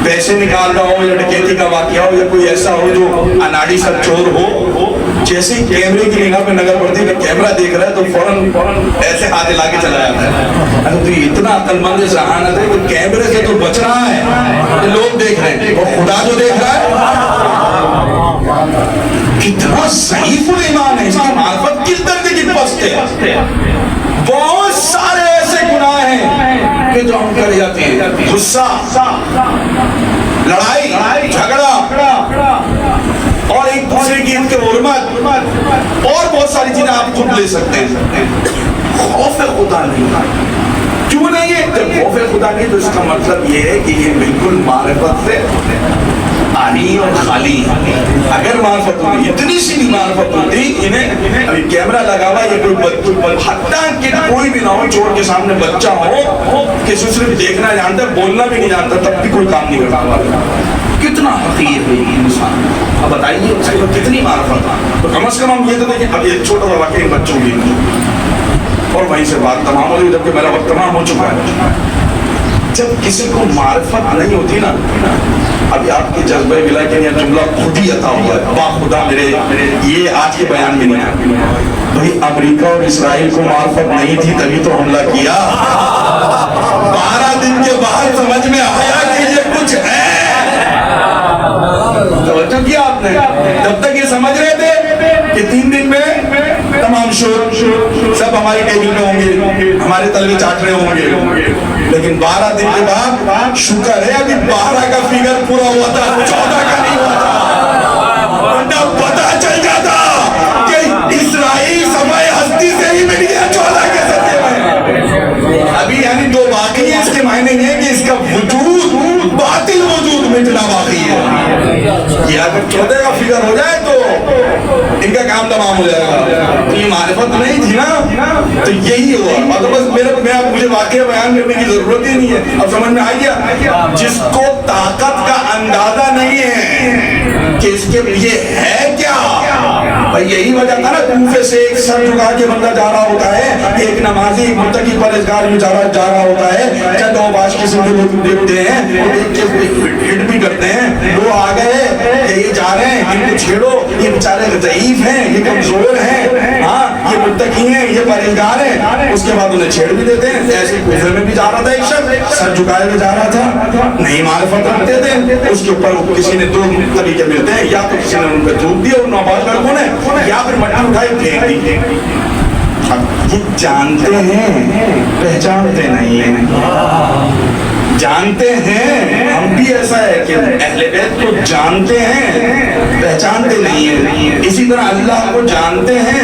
پیسے نکال رہا ہو یا ڈکیتی کا واقعہ ہو یا کوئی ایسا ہو جو اناڑی سا چور ہو, جیسے ہی کیمرے کی نگاہ پہ نظر پڑتی ہے کہ کیمرہ دیکھ رہا ہے تو فوراً ایسے ہاتھ ہلا کے چلا جاتا ہے. تو یہ اتنا عقل مند ذہانت ہے کہ کیمرے سے تو بچ رہا ہے, لوگ دیکھ رہے ہیں اور خدا جو دیکھ رہا ہے کتنا ضعیف الایمان ہے. اس کی معرفت کس درجے کی پست ہے. بہت سارے ایسے گناہ ہیں کہ جو ہم کر جاتے ہیں, غصہ, لڑائی جھگڑا اور ایک دوسرے کی ان کے حرمت اور بہت ساری چیزیں آپ خود لے سکتے ہیں. خوف خدا نہیں, کیوں نہیں ہے؟ جب خوف خدا نہیں تو اس کا مطلب یہ ہے کہ یہ بالکل معرفت سے آنی اور خالی. اگر معرفت ہوتی اتنی سی بھی معرفت ہوتی انہیں ابھی کیمرہ لگا ہوا یہ کوئی حتیٰ کہ کوئی بھی نہ ہو, چور کے سامنے بچہ ہو کہ صرف دیکھنا جانتا ہے بولنا بھی نہیں جانتا تب بھی کوئی کام نہیں کرتا ہوا, کتنا حقیر ہے انسان. اب بتائیے اس کے کتنی معرفت. تو کم از کم ہم یہ تو دیکھیں اب یہ چھوٹا سا واقعہ بچوں کی اور وہیں سے بات تمام ہو گئی جبکہ میرا وقت تمام ہو چکا ہے. جب کسی کو معرفت نہیں ہوتی نا, ابھی آپ کے جذبہ ملا کہ یہ جملہ خود ہی عطا ہوا ہے با خدا میرے, یہ آج کے بیان میں نہیں ہے بھائی. امریکہ اور اسرائیل کو معرفت نہیں تھی تبھی تو حملہ کیا. 12 دن کے بعد سمجھ میں آیا کہ یہ کچھ ہے. توجہ کیا آپ نے؟ جب تک یہ سمجھ رہے تھے کہ 3 دن میں تمام شور سب ہماری ٹیبل میں ہوں گے, ہمارے تلوے چاٹ رہے ہوں گے, لیکن 12 دن کے بعد شکر ہے ابھی 12 کا فگر پورا ہوا تھا, 14 کا نہیں ہوا تھا, ورنہ پتہ چل جاتا کہ اسرائیل سمائے ہستی سے ہی مل گیا 14 کے سطح میں. ابھی یعنی 2 باقی ہے, اس کے معنی نہیں ہے کہ اس کا وجود باطل وجود مٹنا باقی ہے. یہ اگر 14 کا فگر ہو جائے تو ان کا کام تمام ہو جائے گا. یہ معرفت نہیں تھی نا تو یہی ہوا. مطلب بس مجھے واقعہ بیان کرنے کی ضرورت ہی نہیں ہے. اب سمجھ میں آئی گیا. جس کو طاقت کا اندازہ نہیں ہے کہ اس کے لیے ہے کیا, بھائی یہی وجہ تھا نا کوفے سے ایک سر جھکا کے بندہ جا رہا ہوتا ہے, ایک نمازی متقی پرہیزگار جا رہا ہوتا ہے, چند اوباش قسم کے لوگ دیکھتے ہیں ہٹ بھی کرتے ہیں, وہ آ گئے کہ یہ جا رہے ہیں ان کو چھیڑو, یہ بیچارے ضعیف ہیں, یہ کمزور ہیں, ہاں یہ متقی ہیں, یہ پرہیزگار ہیں. اس کے بعد انہیں چھیڑ بھی دیتے ہیں. ایسے کوفے میں بھی جا رہا تھا ایک شخص, سر جھکائے ہوئے جا رہا تھا, نہیں معرفت رکھتے تھے. اس کے اوپر کسی نے 2 طریقے ملتے ہیں, یا تو کسی نے ان پہ تھوک دیا اور نوباز لڑکوں نے, یا پھر مٹی اٹھائی پھینک دی. یہ جانتے ہیں پہچانتے نہیں ہیں. جانتے ہیں ہم بھی ایسا ہے کہ اہل بیت کو جانتے ہیں پہچانتے نہیں ہیں. اسی طرح اللہ کو جانتے ہیں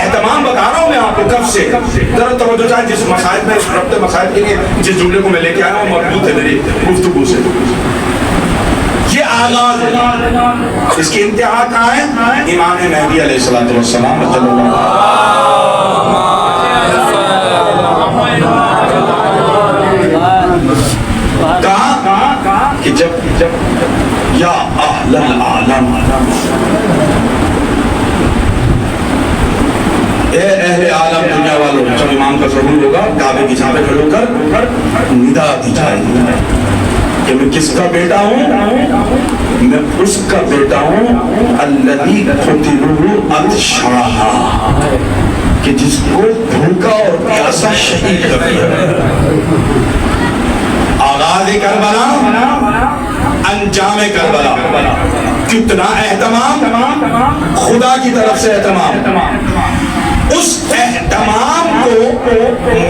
اہتمام بتا رہا ہوں میں آپ کو کب سے. ذرا توجہ چاہے جس مسائل میں اس ربط مسائل کے لیے جس جملے کو میں لے کے آیا ہوں مربوط ہے میری گفتگو سے. یہ آغاز ہے. اس کی انتہا کہاں ہے؟ امام مہدی علیہ الصلوۃ والسلام صلی اللہ کہا کہ جب یا اہل العالم اے اہل عالم دنیا والوں, جب امام کا ظہور ہوگا کعبے کی چھاپے کھڑے ہو کر ندا دی جائے گی کہ میں کس کا بیٹا ہوں؟ میں اس کا بیٹا ہوں الذی قتلوا عطشانا, کہ جس کو بھوکا اور پیاسا شہید کر دیا. آغاز کربلا, انجام کربلا. کتنا اہتمام, خدا کی طرف سے اہتمام. اس اہتمام کو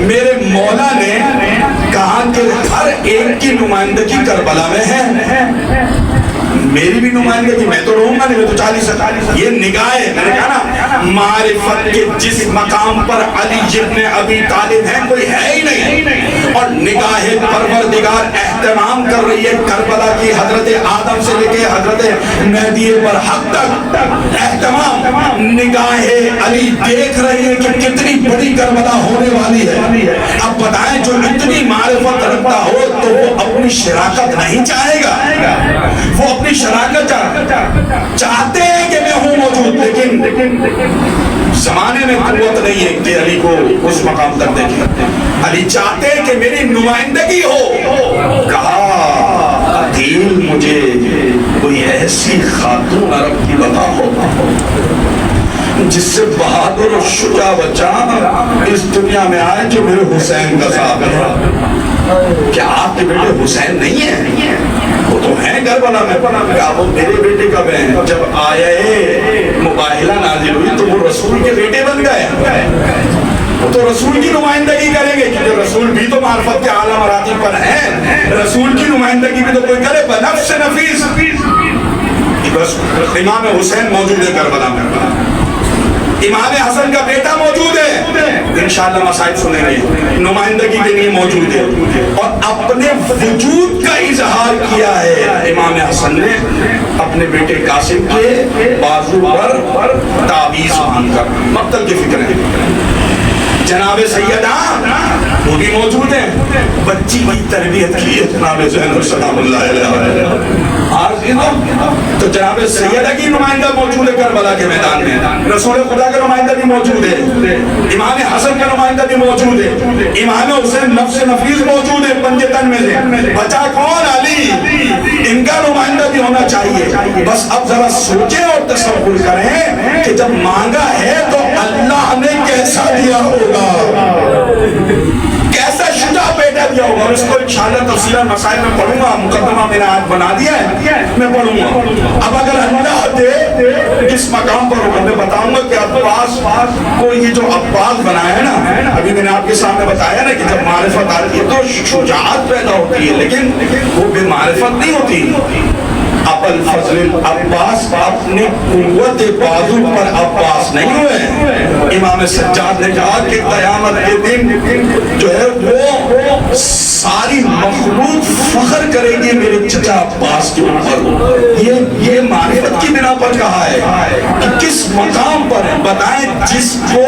میرے مولا نے کہا کہ ہر ایک کی نمائندگی کربلا میں ہے. میری بھی نمائندگی, میں تو رہوں گا نہیں, میں تو 40 یہ نگاہ, میں نے کہا نا معرفت کے جس مقام پر علی ابن ابی طالب ہیں کوئی ہے ہی نہیں, اور نگاہ پروردگار اہتمام کر رہی ہے کربلا کی. حضرت آدم سے لے کے حضرت مہدی برحق تک اہتمام. نگاہ علی دیکھ رہی ہے کہ کتنی بڑی کربلا ہونے والی ہے. اب بتائیں جو اتنی معرفت رکھتا ہو تو وہ اپنی شراکت نہیں چاہے گا, وہ اپنی شراکت چاہتے ہیں کہ میں ہوں موجود, لیکن زمانے میں قوت نہیں ہے کہ علی کو اس مقام تک دیکھیں. علی چاہتے ہیں کہ میری نمائندگی ہو. کہا دل مجھے کوئی ایسی خاتون عرب کی بتاؤ جس سے بہادر اور شجاع بچہ اس دنیا میں آئے جو میرے حسین کا صاحب ہے. کیا آپ کے بیٹے حسین نہیں ہیں؟ وہ تو ہیں کربلا میں. کہا وہ میرے بیٹے کب ہیں؟ جب آئے مباہلہ نازل ہوئی تو وہ رسول کے بیٹے بن گئے. وہ تو رسول کی نمائندگی کریں گے, کیونکہ رسول بھی تو معرفت کے اعلیٰ مراتب پر ہیں. رسول کی نمائندگی بھی تو کوئی کرے. بنفس نفیس بس امام حسین موجود ہے کربلا میں, امام حسن کا بیٹا موجود ہے, انشاءاللہ مسائل سنیں گے, نمائندگی کے لیے موجود ہے, اور اپنے وجود کا اظہار کیا ہے امام حسن نے اپنے بیٹے قاسم کے بازو پر تعویذ باندھ کر. مقتل کی فکر ہے. جناب سیدہ وہ بھی موجود ہیں, بچی کی تربیت کی ہے جناب زینب سلام اللہ علیہ. تو جناب سیدہ کی نمائندہ موجود ہے کربلا کے میدان میں, رسول خدا کا نمائندہ بھی موجود ہے, امام حسن کا نمائندہ بھی موجود ہے, امام حسین نفس نفیس موجود ہے پنجتن میں سے. بچا کون؟ علی. ان کا نمائندہ بھی ہونا چاہیے. بس اب ذرا سوچیں اور تصور کریں کہ جب مانگا ہے تو اللہ نے کیسا دیا ہوگا, کیسا شجاع بیٹا دیا ہوگا. اس کو انشاءاللہ تفصیل مسائل میں پڑھوں گا, مقدمہ میں نے آج بنا دیا ہے, میں پڑھوں گا. اب اگر اللہ دے کس مقام پر ہوگا میں بتاؤں گا کہ عباس کو یہ جو عباس بنایا ہے نا, ابھی میں نے آپ کے سامنے بتایا نا کہ جب معرفت آتی ہے تو شجاعت پیدا ہوتی ہے, لیکن وہ بے معرفت نہیں ہوتی. ابو الفضل عباس اپنے قوت بازو پر عباس نہیں ہوئے. امام سجاد نے کہا کہ قیامت کے دن جو ہے وہ ساری مخلوق فخر کرے گی میرے چچا عباس کے اوپر. یہ معرفت کی بنا پر کہا ہے کہ کس مقام پر ہے بتائیں, جس کو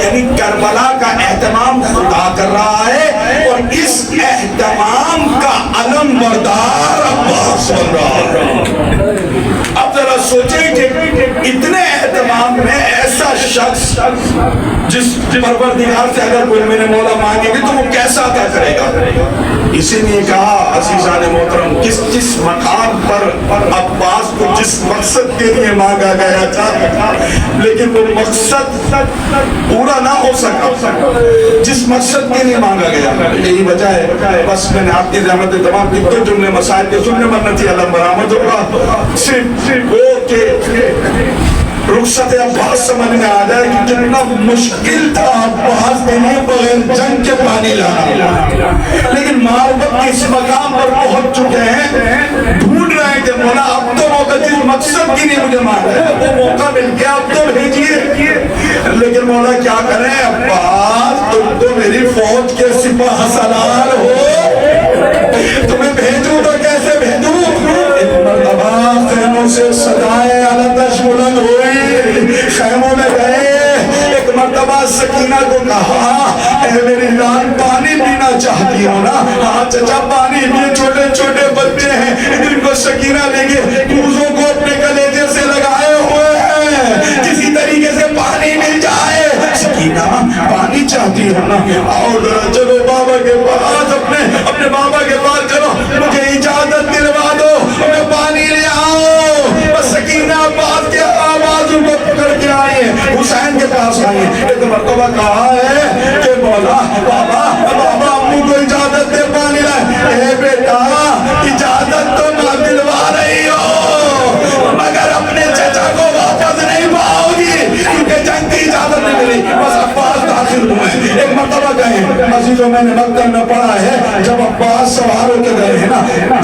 یعنی کربلا کا اہتمام خدا کر رہا ہے, اور اس اہتمام کا علم بردار عباس بن رہا ہے. اب ذرا سوچیں کہ اتنے اہتمام میں ایسا شخص جس پروردگار سے اگر کوئی میرے مولا مانگے گے تو وہ کیسا عطا کرے گا. اسی لیے کہا عزیزان محترم, کس مقام پر عباس کو جس مقصد کے لیے مانگا گیا تھا لیکن وہ مقصد پورا نہ ہو سکا جس مقصد کے لیے مانگا گیا. یہی وجہ ہے. بس میں نے آپ کی رحمت تمام کی دو جملے مسائل کے سننے منتی علم برآمد ہوگا. صرف وہ کہ رخصت عباس سمجھ میں آ جائے کہ کتنا مشکل تھا عباس کے لیے بغیر جنگ کے پانی لانا, لیکن معرفت کے اس مقام پر پہنچ چکے ہیں, ڈھونڈ رہے ہیں کہ مولا اب تو موقع جس مقصد کے لیے مجھے مانگا ہے وہ موقع مل گیا, اب تو بھیجیے. بولا کیا کریں عباس تم تو میری فوج کے سپاہ سالار ہو, تمہیں بھیجوں تو کیسے بھیجوں. ایک مرتبہ خیموں سے صدائیں علتش بلند ہوئی, خیموں میں گئے. ایک مرتبہ سکینہ کو کہا اے میری لال پانی پینا چاہتی ہو نا؟ ہاں چچا پانی پیے, چھوٹے چھوٹے بچے ہیں جن کو سکینہ لے کے پوزوں کو اپنے کلیجے سے لگائے ہوئے ہیں, کسی طریقے سے پانی مل جائے. سکینہ پانی چاہتی ہو نا؟ آؤ ذرا چلو بابا کے پاس, اپنے بابا کے پاس چلو, مجھے اجازت دلوا دو, میں پانی لے آؤ. بس سکینہ بات کے آوازوں کو پکڑ کے آئے, حسین کے پاس آئے. ایک مرتبہ کہا ہے کہ مولا بابا امو کو اجازت دے پانی لائے. اے بیٹا اجازت تو نہ دلوا رہی ہو مگر اپنے چچا کو واپس نہیں پاؤ گی کیونکہ جنگ کی اجازت نہیں ملی. بس عباس داخل ہوئے. ایک مرتبہ گئے عزیزوں, میں نے مکتب میں پڑھا ہے جب عباس سوار ہو کے گئے ہیں نا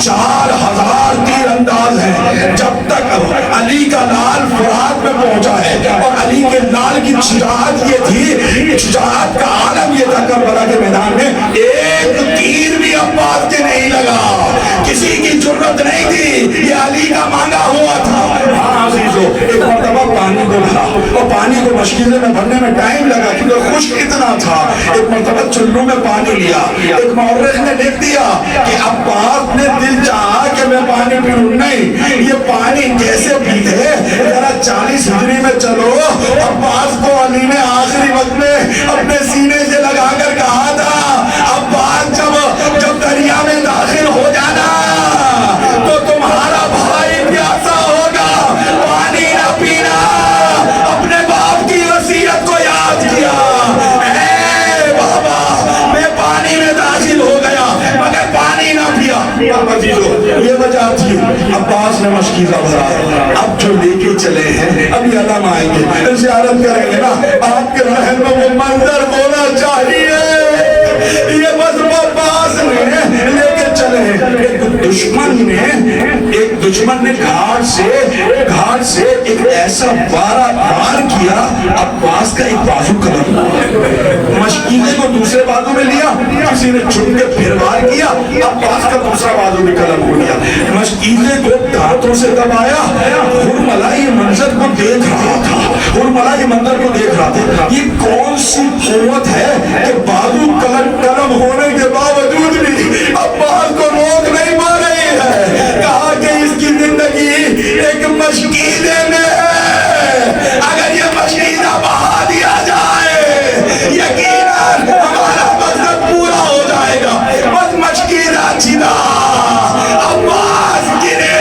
4000 تیر انداز ہیں. جب تک علی کا لال فرات میں پہنچا ہے, اور علی کے لال کی شجاعت یہ تھی, شجاعت کا عالم یہ تھا کربلا کے میدان میں ایک تیر بھی عباس کے نہیں لگا, کسی کی ضرورت نہیں تھی, یہ علی کا مانگا ہوا تھا. ہاں عزیزو, ایک مرتبہ پانی کو بھرا اور پانی کو مشکیزے میں بھرنے میں ٹائم لگا کیونکہ خشک اتنا تھا. ایک مرتبہ چلو میں پانی لیا. ایک مورخ نے لکھ دیا کہ عباس نے دل چاہا کہ میں پانی پیوں, نہیں یہ پانی کیسے پیتے, ذرا 40 ہجری میں چلو. عباس کو علی نے آخری وقت میں اپنے سینے سے لگا کر کہا تھا عباس جب دریا میں داخل ہو جانا تو تمہارا بھائی پیاسا ہوگا, پانی نہ پینا. اپنے باپ کی وصیت کو یاد کیا. اے بابا میں پانی میں داخل ہو گیا مگر پانی نہ پیا. یہ وجہ تھی. عباس نے مشکیزہ بھرا. اب جو لے کے چلے ہیں ابھی علم آئیں گے, زیارت کریں گے نا, آپ کے رحم میں وہ منظر ہونا چاہیے. یہ بس عباس نے لے کے چلے ہیں. ایک دشمن نے گھاٹ سے ایک ایسا وار کیا, عباس کا ایک بازو قلم مشکیزے کو دوسرے بازو میں لیا, کسی نے چھپ کے پھر وار کیا, عباس کا دوسرا بازو بھی قلم ہو گیا. مشکیزے کو دانتوں سے دبایا. ہرملا یہ منظر کو دیکھ رہا تھا, یہ کون سی قوت ہے کہ بازو قلم ہونے کے باوجود بھی عباس کو روک نہیں پا رہی ہے. کہا کہ اس کی زندگی ایک مشکیزے میں ہے, اگر یہ مشکیزہ بہا دیا جائے یقیناً ہمارا مقصد پورا ہو جائے گا. بس مشکیزہ چھنا. عباس گرے,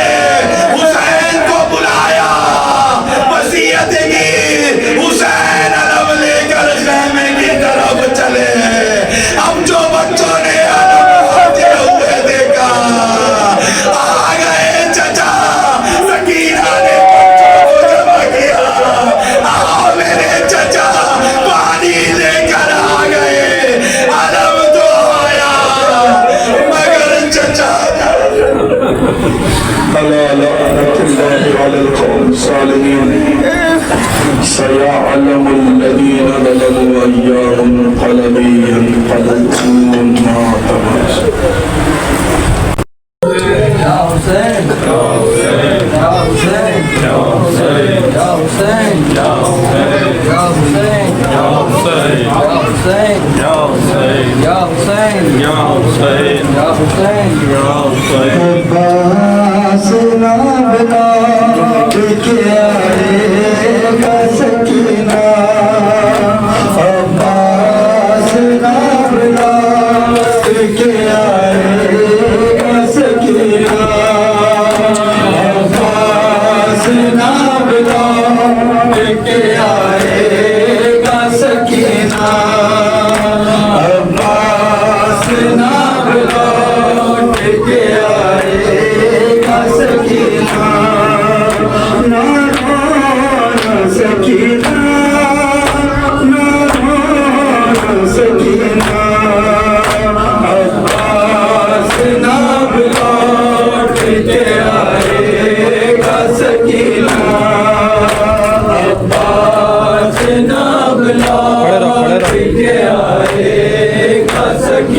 حسین کو بلایا, وصیت کی, حسین علم لے کر خیمے کی طرف چلے. اب جو بچوں نے علم ہوتے ہوئے دیکھا آ گئے چچا. سکینہ نے بچوں کو جمع کیا, آؤ میرے چچا پانی لے کر آ گئے. علم تو آیا مگر چچا سيعلم الذين ظلموا أي منقلب ينقلبون ما يا حسين يا حسين يا حسين يا حسين يا حسين يا حسين يا حسين يا حسين يا حسين يا حسين يا حسين يا حسين يا حسين عباس نابنا کے آئے گا سکینہ. عباس نابنا کے آئے گا سکینہ. عباس نابنا کے آئے گا سکینہ. عباس نابنا کے آئے